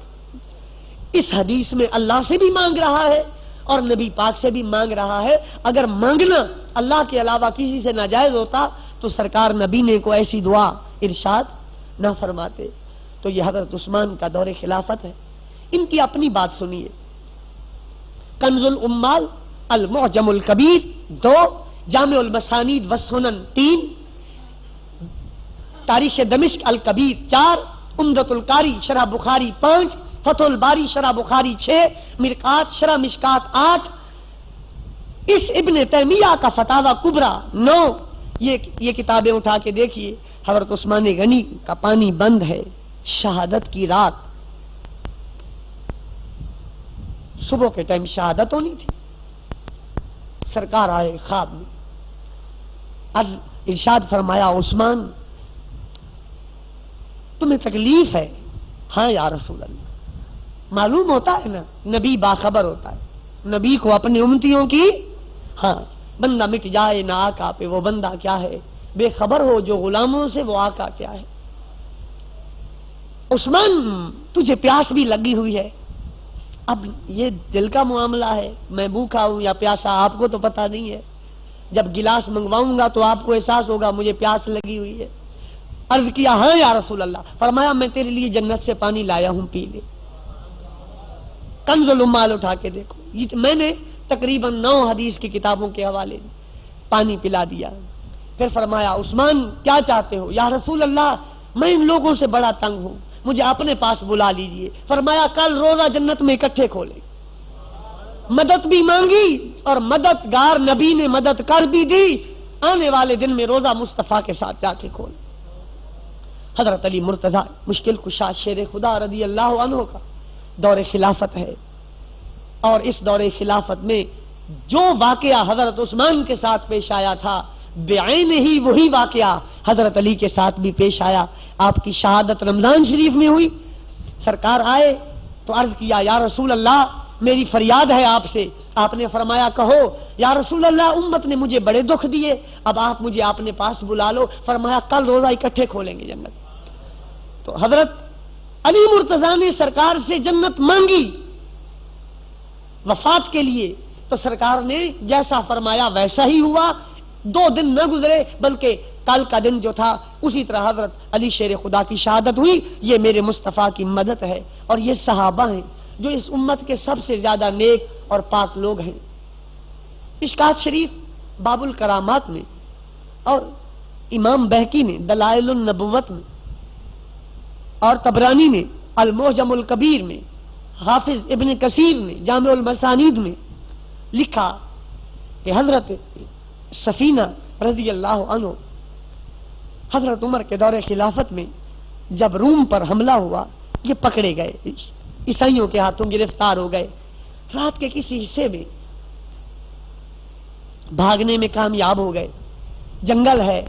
اس حدیث میں اللہ سے بھی مانگ رہا ہے اور نبی پاک سے بھی مانگ رہا ہے۔ اگر مانگنا اللہ کے علاوہ کسی سے ناجائز ہوتا تو سرکار نبی نے کو ایسی دعا ارشاد نہ فرماتے۔ تو یہ حضرت عثمان کا دور خلافت ہے۔ ان کی اپنی بات سنیے، کنز الامال، المعجم الکبیر 2، جامع المسانید والسنن 3، تاریخ دمشق الکبیر 4، عمدۃ القاری شرح بخاری 5، فتح الباری شرح بخاری 6، مرقات شرح مشکات 8، اس ابن تیمیہ کا فتاوی کبریٰ 9۔ یہ کتابیں اٹھا کے دیکھیے۔ حضرت عثمان غنی کا پانی بند ہے۔ شہادت کی رات، صبح کے ٹائم شہادت ہونی تھی، سرکار آئے خواب میں، ارشاد فرمایا عثمان تمہیں تکلیف ہے؟ ہاں یا رسول اللہ۔ معلوم ہوتا ہے نا، نبی باخبر ہوتا ہے، نبی کو اپنی امتیوں کی، ہاں بندہ مٹ جائے نہ آقا پہ وہ بندہ کیا ہے، بے خبر ہو جو غلاموں سے وہ آقا کیا ہے۔ عثمان تجھے پیاس بھی لگی ہوئی ہے، اب یہ دل کا معاملہ ہے، میں بھوکا ہوں یا پیاسا آپ کو تو پتہ نہیں ہے، جب گلاس منگواؤں گا تو آپ کو احساس ہوگا مجھے پیاس لگی ہوئی ہے۔ عرض کیا ہاں یا رسول اللہ، فرمایا میں تیرے لیے جنت سے پانی لایا ہوں، پی لے۔ کنز الامال اٹھا کے دیکھو، یہ میں نے تقریباً 9 حدیث کی کتابوں کے حوالے پانی پلا دیا۔ پھر فرمایا عثمان کیا چاہتے ہو؟ یا رسول اللہ میں ان لوگوں سے بڑا تنگ ہوں، مجھے اپنے پاس بلا لیجئے۔ فرمایا کل روزہ جنت میں اکٹھے کھولے۔ مدد بھی مانگی اور مددگار نبی نے مدد کر بھی دی، آنے والے دن میں روزہ مصطفیٰ کے ساتھ جا کے کھولے۔ حضرت علی مرتضیٰ مشکل کشا شیر خدا رضی اللہ عنہ کا دور خلافت ہے، اور اس دور خلافت میں جو واقعہ حضرت عثمان کے ساتھ پیش آیا تھا بعین ہی وہی واقعہ حضرت علی کے ساتھ بھی پیش آیا۔ آپ کی شہادت رمضان شریف میں ہوئی، سرکار آئے تو عرض کیا یا رسول اللہ میری فریاد ہے آپ سے۔ آپ نے فرمایا کہو۔ یا رسول اللہ امت نے مجھے بڑے دکھ دیے، اب آپ مجھے اپنے پاس بلا لو۔ فرمایا کل روزہ اکٹھے کھولیں گے جنت۔ تو حضرت علی مرتضیٰ نے سرکار سے جنت مانگی وفات کے لیے، تو سرکار نے جیسا فرمایا ویسا ہی ہوا۔ 2 دن نہ گزرے بلکہ کل کا دن جو تھا اسی طرح حضرت علی شیر خدا کی شہادت ہوئی۔ یہ میرے مصطفیٰ کی مدد ہے، اور یہ صحابہ ہیں جو اس امت کے سب سے زیادہ نیک اور پاک لوگ ہیں۔ مشکات شریف باب الکرامات میں، اور امام بہقی نے دلائل النبوت میں، اور طبرانی نے المعجم الکبیر میں، حافظ ابن کثیر نے جامع المسانید میں لکھا کہ حضرت سفینہ رضی اللہ عنہ حضرت عمر کے دور خلافت میں جب روم پر حملہ ہوا، یہ پکڑے گئے، عیسائیوں کے ہاتھوں گرفتار ہو گئے۔ رات کے کسی حصے میں بھاگنے میں کامیاب ہو گئے، جنگل ہے،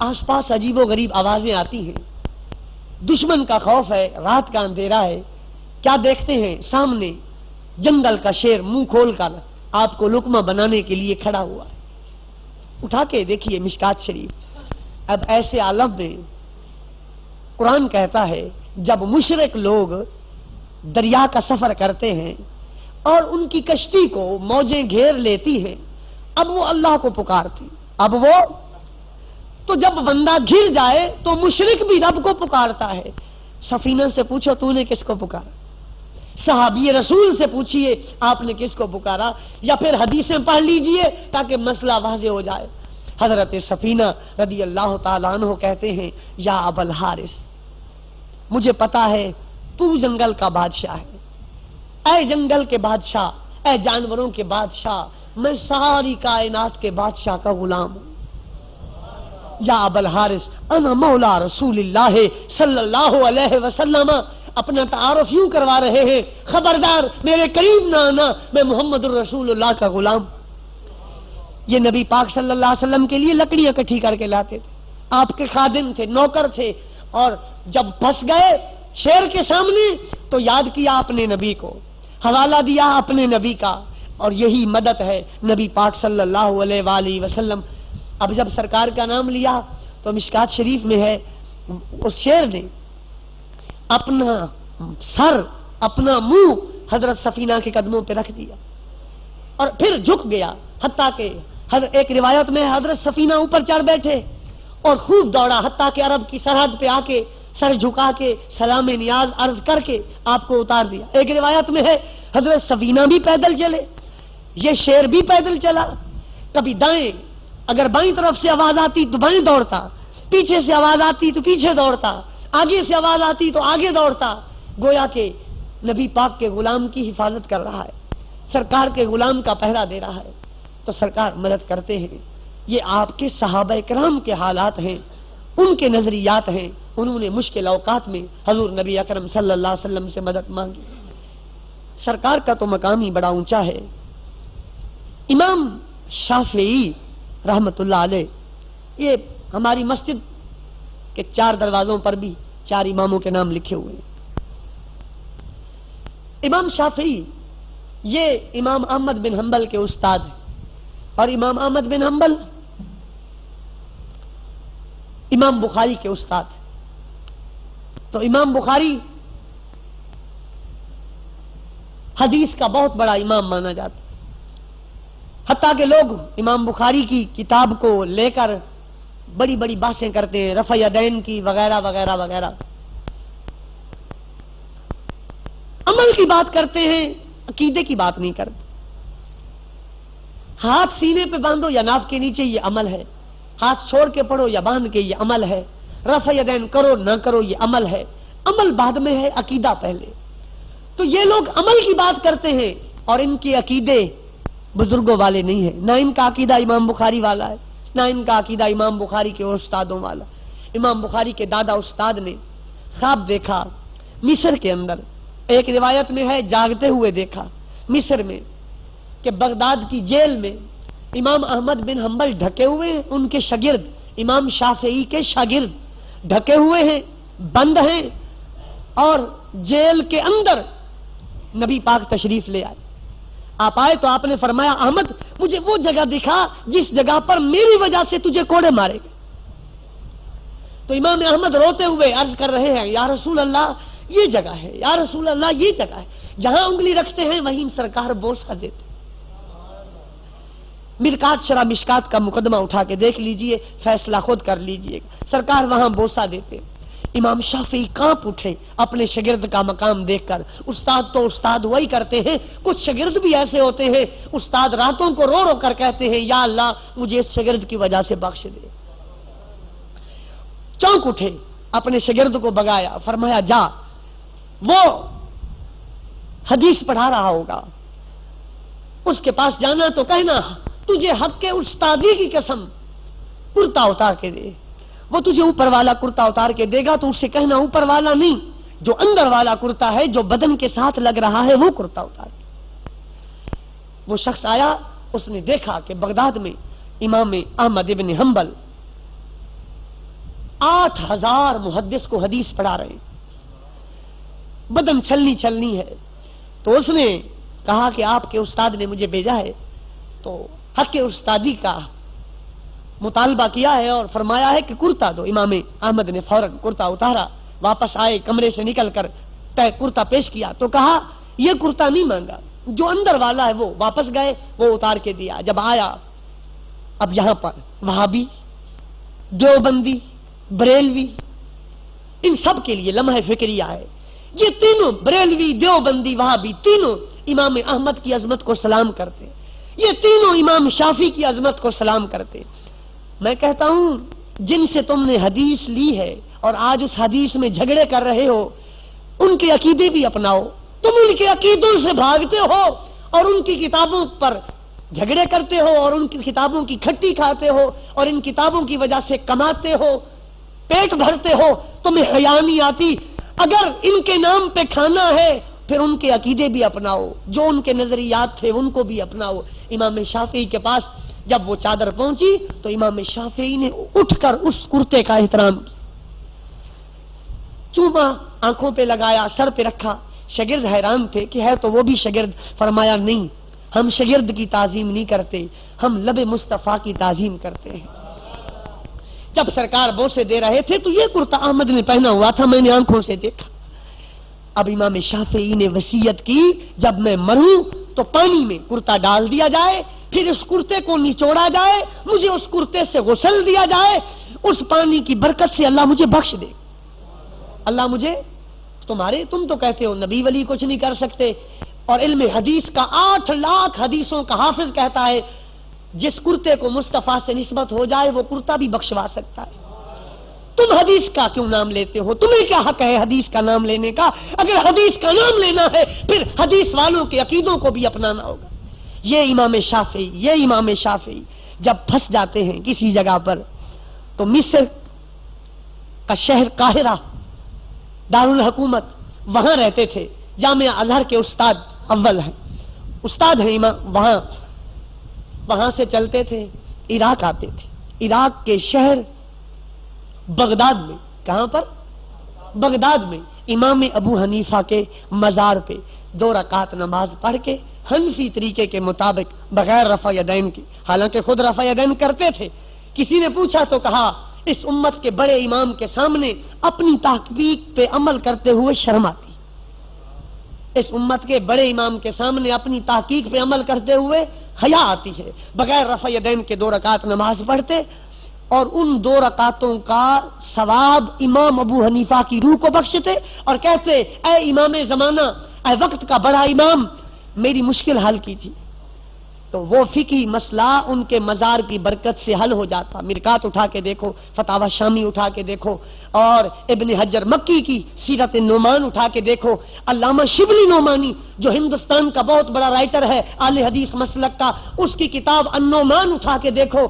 آس پاس عجیب و غریب آوازیں آتی ہیں، دشمن کا خوف ہے، رات کا اندھیرا ہے، کیا دیکھتے ہیں؟ سامنے جنگل کا شیر منہ کھول کر آپ کو لقمہ بنانے کے لیے کھڑا ہوا ہے۔ اٹھا کے دیکھیے مشکات شریف۔ اب ایسے عالم میں قرآن کہتا ہے جب مشرک لوگ دریا کا سفر کرتے ہیں اور ان کی کشتی کو موجیں گھیر لیتی ہیں، اب وہ اللہ کو پکارتی، اب وہ تو جب بندہ گر جائے تو مشرک بھی رب کو پکارتا ہے۔ سفینہ سے پوچھو تو نے کس کو پکارا، صحابی رسول سے پوچھئے آپ نے کس کو پکارا، یا پھر حدیثیں پڑھ لیجئے تاکہ مسئلہ واضح ہو جائے۔ حضرت سفینہ رضی اللہ تعالیٰ عنہ کہتے ہیں یا ابا الحارث، مجھے پتا ہے تو جنگل کا بادشاہ ہے، اے جنگل کے بادشاہ، اے جانوروں کے بادشاہ، میں ساری کائنات کے بادشاہ کا غلام ہوں۔ یا ابا الحارث انا مولا رسول اللہ صلی اللہ علیہ وسلم، اپنا تعارف یوں کروا رہے ہیں، خبردار میرے قریب نہ آنا، میں محمد الرسول اللہ کا غلام۔ یہ نبی پاک صلی اللہ علیہ وسلم کے لیے لکڑیاں اکٹھی کر کے لاتے تھے، آپ کے خادم تھے، نوکر تھے، اور جب پھنس گئے شیر کے سامنے تو یاد کیا اپنے نبی کو، حوالہ دیا اپنے نبی کا، اور یہی مدد ہے نبی پاک صلی اللہ علیہ وآلہ وسلم۔ اب جب سرکار کا نام لیا تو مشکات شریف میں ہے اس شیر نے اپنا سر، اپنا منہ حضرت سفینہ کے قدموں پہ رکھ دیا اور پھر جھک گیا، حتیٰ کہ ایک روایت میں حضرت سفینہ اوپر چڑھ بیٹھے اور خوب دوڑا، حتیٰ کہ عرب کی سرحد پہ آ کے سر جھکا کے سلام نیاز عرض کر کے آپ کو اتار دیا۔ ایک روایت میں ہے حضرت سفینہ بھی پیدل چلے، یہ شیر بھی پیدل چلا، کبھی دائیں، اگر بائیں طرف سے آواز آتی تو بائیں دوڑتا، پیچھے سے آواز آتی تو پیچھے دوڑتا، آگے سے آواز آتی تو آگے دوڑتا، گویا کہ نبی پاک کے غلام کی حفاظت کر رہا ہے، سرکار کے غلام کا پہرا دے رہا ہے، تو سرکار مدد کرتے ہیں۔ یہ آپ کے صحابہ کرام کے حالات ہیں، ان کے نظریات ہیں، انہوں نے مشکل اوقات میں حضور نبی اکرم صلی اللہ علیہ وسلم سے مدد مانگی۔ سرکار کا تو مقام ہی بڑا اونچا ہے۔ امام شافعی رحمت اللہ علیہ، یہ ہماری مسجد کے 4 دروازوں پر بھی 4 اماموں کے نام لکھے ہوئے ہیں۔ امام شافعی یہ امام احمد بن حنبل کے استاد ہیں، اور امام احمد بن حنبل امام بخاری کے استاد ہیں۔ تو امام بخاری حدیث کا بہت بڑا امام مانا جاتا ہے، حتیٰ کہ لوگ امام بخاری کی کتاب کو لے کر بڑی بڑی باتیں کرتے ہیں، رفع یدین کی وغیرہ وغیرہ وغیرہ، عمل کی بات کرتے ہیں، عقیدے کی بات نہیں کرتے۔ ہاتھ سینے پہ باندھو یا ناف کے نیچے یہ عمل ہے، ہاتھ چھوڑ کے پڑھو یا باندھ کے یہ عمل ہے، رفع یدین کرو نہ کرو یہ عمل ہے، عمل بعد میں ہے، عقیدہ پہلے۔ تو یہ لوگ عمل کی بات کرتے ہیں اور ان کے عقیدے بزرگوں والے نہیں ہیں، نہ ان کا عقیدہ امام بخاری والا ہے، نہ ان کا عقیدہ امام بخاری کے استادوں والا۔ امام بخاری کے دادا استاد نے خواب دیکھا مصر کے اندر، ایک روایت میں ہے جاگتے ہوئے دیکھا مصر میں کہ بغداد کی جیل میں امام احمد بن حنبل ڈھکے ہوئے ہیں، ان کے شاگرد امام شافعی کے شاگرد ڈھکے ہوئے ہیں، بند ہیں، اور جیل کے اندر نبی پاک تشریف لے آئے۔ آپ آئے تو آپ نے فرمایا احمد مجھے وہ جگہ دکھا جس جگہ پر میری وجہ سے تجھے کوڑے مارے گئے۔ تو امام احمد روتے ہوئے عرض کر رہے ہیں یا رسول اللہ یہ جگہ ہے، یا رسول اللہ یہ جگہ ہے، جہاں انگلی رکھتے ہیں وہیں سرکار بوسہ دیتے۔ مرکات شرح مشکات کا مقدمہ اٹھا کے دیکھ لیجئے، فیصلہ خود کر لیجئے، سرکار وہاں بوسہ دیتے۔ امام شافعی کانپ اٹھے اپنے شاگرد کا مقام دیکھ کر۔ استاد تو استاد وہی کرتے ہیں، کچھ شاگرد بھی ایسے ہوتے ہیں استاد راتوں کو رو رو کر کہتے ہیں یا اللہ مجھے اس شاگرد کی وجہ سے بخش دے۔ چونک اٹھے، اپنے شاگرد کو بگایا، فرمایا جا، وہ حدیث پڑھا رہا ہوگا، اس کے پاس جانا تو کہنا تجھے حق کے استادی کی قسم کرتا اتار کے دے، وہ تجھے اوپر والا کرتا اتار کے دے گا تو اس سے کہنا اوپر والا نہیں، جو اندر والا کرتا ہے جو بدن کے ساتھ لگ رہا ہے وہ کرتا اتار۔ وہ شخص آیا، اس نے دیکھا کہ بغداد میں امام احمد ابن حنبل 8000 محدث کو حدیث پڑھا رہے ہیں، بدن چھلنی ہے. تو اس نے کہا کہ آپ کے استاد نے مجھے بھیجا ہے، تو حق استادی کا مطالبہ کیا ہے اور فرمایا ہے کہ کرتا دو. امام احمد نے فوراً کرتا اتارا، واپس آئے، کمرے سے نکل کر کرتا پیش کیا تو کہا یہ کرتا نہیں مانگا، جو اندر والا ہے وہ. واپس گئے، وہ اتار کے دیا. جب آیا، اب یہاں پر وہابی، دیوبندی، بریلوی، ان سب کے لیے لمحہ فکریہ ہے. یہ تینوں بریلوی، دیوبندی، وہابی، تینوں امام احمد کی عظمت کو سلام کرتے، یہ تینوں امام شافعی کی عظمت کو سلام کرتے. میں کہتا ہوں جن سے تم نے حدیث لی ہے اور آج اس حدیث میں جھگڑے کر رہے ہو، ان کے عقیدے بھی اپناؤ. تم ان کے عقیدوں سے بھاگتے ہو اور ان کی کتابوں پر جھگڑے کرتے ہو اور ان کی کتابوں کی کھٹی کھاتے ہو اور ان کتابوں کی وجہ سے کماتے ہو، پیٹ بھرتے ہو. تمہیں حیا نہیں آتی. اگر ان کے نام پہ کھانا ہے پھر ان کے عقیدے بھی اپناؤ، جو ان کے نظریات تھے ان کو بھی اپناؤ. امام شافعی کے پاس جب وہ چادر پہنچی تو امام شافعی نے اٹھ کر اس کرتے کا احترام کیا، چوما آنکھوں پہ لگایا، سر پہ رکھا. شاگرد حیران تھے کہ ہے تو وہ بھی شاگرد. فرمایا نہیں، ہم شاگرد کی تعظیم نہیں کرتے، ہم لب مصطفیٰ کی تعظیم کرتے ہیں. جب سرکار بوسے دے رہے تھے تو یہ کرتا احمد نے پہنا ہوا تھا، میں نے آنکھوں سے دیکھا. اب امام شافعی نے وصیت کی جب میں مروں تو پانی میں کرتا ڈال دیا جائے، پھر اس کرتے کو نچوڑا جائے، مجھے اس کرتے سے غسل دیا جائے، اس پانی کی برکت سے اللہ مجھے بخش دے. اللہ مجھے، تم تو کہتے ہو نبی ولی کچھ نہیں کر سکتے، اور علم حدیث کا 8 لاکھ حدیثوں کا حافظ کہتا ہے جس کرتے کو مصطفیٰ سے نسبت ہو جائے وہ کرتا بھی بخشوا سکتا ہے. تم حدیث کا کیوں نام لیتے ہو؟ تمہیں کیا حق ہے حدیث کا نام لینے کا؟ اگر حدیث کا نام لینا ہے پھر حدیث والوں کے عقیدوں کو بھی اپنانا ہوگا. یہ امام شافعی جب پھنس جاتے ہیں کسی جگہ پر تو مصر کا شہر قاہرہ دارالحکومت، وہاں رہتے تھے. جامعہ ازہر کے استاد اول ہیں، استاد ہیں امام. وہاں سے چلتے تھے، عراق آتے تھے. عراق کے شہر بغداد میں، کہاں پر؟ بغداد میں امام ابو حنیفہ کے مزار پہ 2 رکعت نماز پڑھ کے حنفی طریقے کے مطابق بغیر رفع یدین کی، حالانکہ خود رفع یدین کرتے تھے. کسی نے پوچھا تو کہا اس امت کے بڑے امام کے سامنے اپنی تحقیق پہ عمل کرتے ہوئے شرم آتی. اس امت کے بڑے امام کے سامنے اپنی تحقیق پہ عمل کرتے ہوئے حیا آتی ہے. بغیر رفع یدین کے 2 رکعت نماز پڑھتے اور ان 2 رکعتوں کا ثواب امام ابو حنیفہ کی روح کو بخشتے اور کہتے اے امام زمانہ، اے وقت کا بڑا امام، میری مشکل حل کیجیے. تو وہ فقہی مسئلہ ان کے مزار کی برکت سے حل ہو جاتا. مرکات اٹھا کے دیکھو، فتاوی شامی اٹھا کے دیکھو، اور ابن حجر مکی کی سیرت نعمان اٹھا کے دیکھو. علامہ شبلی نعمانی جو ہندوستان کا بہت بڑا رائٹر ہے اہل حدیث مسلک کا، اس کی کتاب النعمان اٹھا کے دیکھو.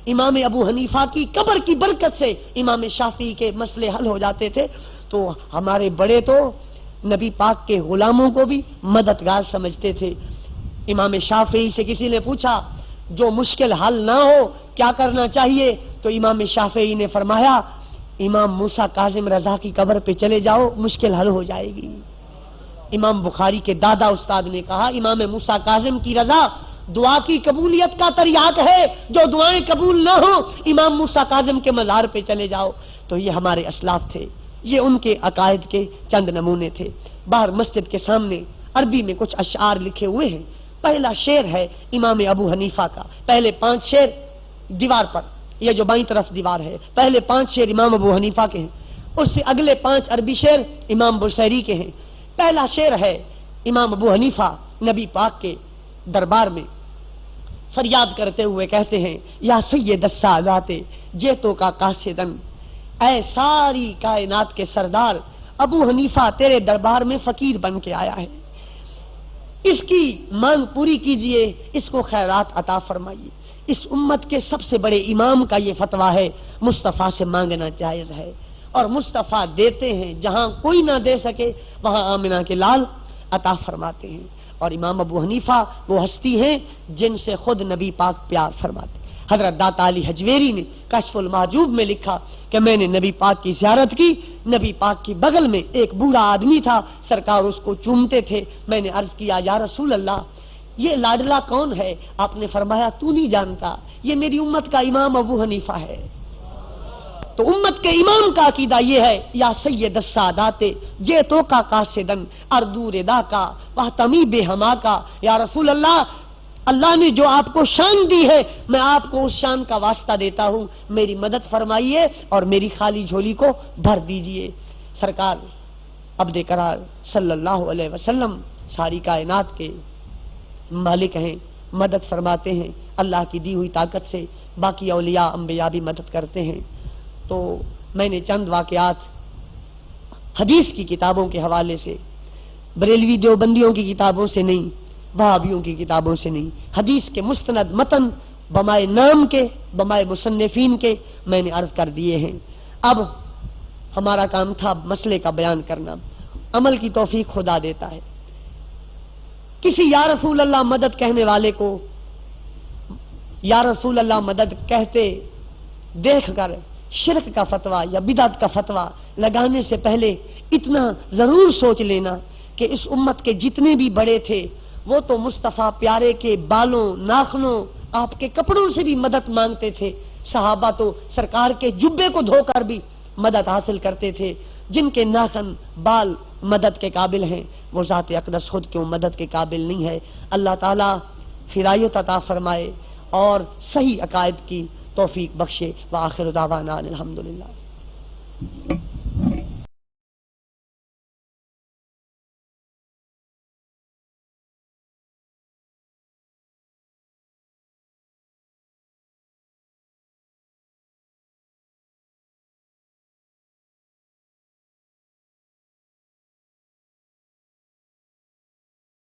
امام ابو حنیفہ کی قبر کی برکت سے امام شافعی کے مسئلے حل ہو جاتے تھے. تو ہمارے بڑے تو نبی پاک کے غلاموں کو بھی مددگار سمجھتے تھے. امام شافعی سے کسی نے پوچھا جو مشکل حل نہ ہو کیا کرنا چاہیے؟ تو امام شافعی نے فرمایا امام موسیٰ کاظم رضا کی قبر پہ چلے جاؤ، مشکل حل ہو جائے گی. امام بخاری کے دادا استاد نے کہا امام موسیٰ کاظم کی رضا دعا کی قبولیت کا تریاق ہے، جو دعائیں قبول نہ ہو امام موسیٰ کاظم کے مزار پہ چلے جاؤ. تو یہ ہمارے اسلاف تھے، یہ ان کے عقائد کے چند نمونے تھے. باہر مسجد کے سامنے عربی میں کچھ اشعار لکھے ہوئے ہیں. پہلا شعر ہے امام ابو حنیفہ کا. پہلے 5 شعر دیوار پر، یہ جو بائیں طرف دیوار ہے، پہلے 5 شعر امام ابو حنیفہ کے ہیں. اس سے اگلے 5 عربی شعر امام بصیری کے ہیں. پہلا شعر ہے امام ابو حنیفہ نبی پاک کے دربار میں فریاد کرتے ہوئے کہتے ہیں یا سید السادات جیتوں کا قاصدن، اے ساری کائنات کے سردار، ابو حنیفہ تیرے دربار میں فقیر بن کے آیا ہے، اس کی مانگ پوری کیجئے، اس کو خیرات عطا فرمائیے. اس امت کے سب سے بڑے امام کا یہ فتویٰ ہے مصطفیٰ سے مانگنا جائز ہے، اور مصطفیٰ دیتے ہیں، جہاں کوئی نہ دے سکے وہاں آمنہ کے لال عطا فرماتے ہیں. اور امام ابو حنیفہ وہ ہستی ہیں جن سے خود نبی پاک پیار فرماتے. حضرت داتا علی حجویری نے کشف المحجوب میں لکھا کہ میں نے نبی پاک کی زیارت کی، نبی پاک کے بغل میں ایک بوڑھا آدمی تھا، سرکار اس کو چومتے تھے۔ میں نے عرض کیا یا رسول اللہ یہ لاڈلا کون ہے؟ آپ نے فرمایا تو نہیں جانتا، یہ میری امت کا امام ابو حنیفہ ہے۔ تو امت کے امام کا عقیدہ یہ ہے، یا سید السادات جیتو کا قاصدن اردو ردا کا واہتمی بے ہما کا، یا رسول اللہ اللہ نے جو آپ کو شان دی ہے میں آپ کو اس شان کا واسطہ دیتا ہوں، میری مدد فرمائیے اور میری خالی جھولی کو بھر دیجئے۔ سرکار عبد قرار صلی اللہ علیہ وسلم ساری کائنات کے مالک ہیں، مدد فرماتے ہیں اللہ کی دی ہوئی طاقت سے، باقی اولیاء انبیاء بھی مدد کرتے ہیں۔ تو میں نے چند واقعات حدیث کی کتابوں کے حوالے سے، بریلوی دیوبندیوں کی کتابوں سے نہیں، وہابیوں کی کتابوں سے نہیں، حدیث کے مستند متن بمائے نام کے، بمائے مصنفین کے میں نے عرض کر دیے ہیں۔ اب ہمارا کام تھا مسئلے کا بیان کرنا، عمل کی توفیق خدا دیتا ہے۔ کسی یا رسول اللہ مدد کہنے والے کو یا رسول اللہ مدد کہتے دیکھ کر شرک کا فتویٰ یا بدعت کا فتویٰ لگانے سے پہلے اتنا ضرور سوچ لینا کہ اس امت کے جتنے بھی بڑے تھے وہ تو مصطفیٰ پیارے کے بالوں، ناخنوں، آپ کے کپڑوں سے بھی مدد مانگتے تھے۔ صحابہ تو سرکار کے جبے کو دھو کر بھی مدد حاصل کرتے تھے۔ جن کے ناخن، بال مدد کے قابل ہیں وہ ذات اقدس خود کیوں مدد کے قابل نہیں ہے؟ اللہ تعالی ہدایت عطا فرمائے اور صحیح عقائد کی توفیق بخشے۔ وآخر دعوانا الحمدللہ۔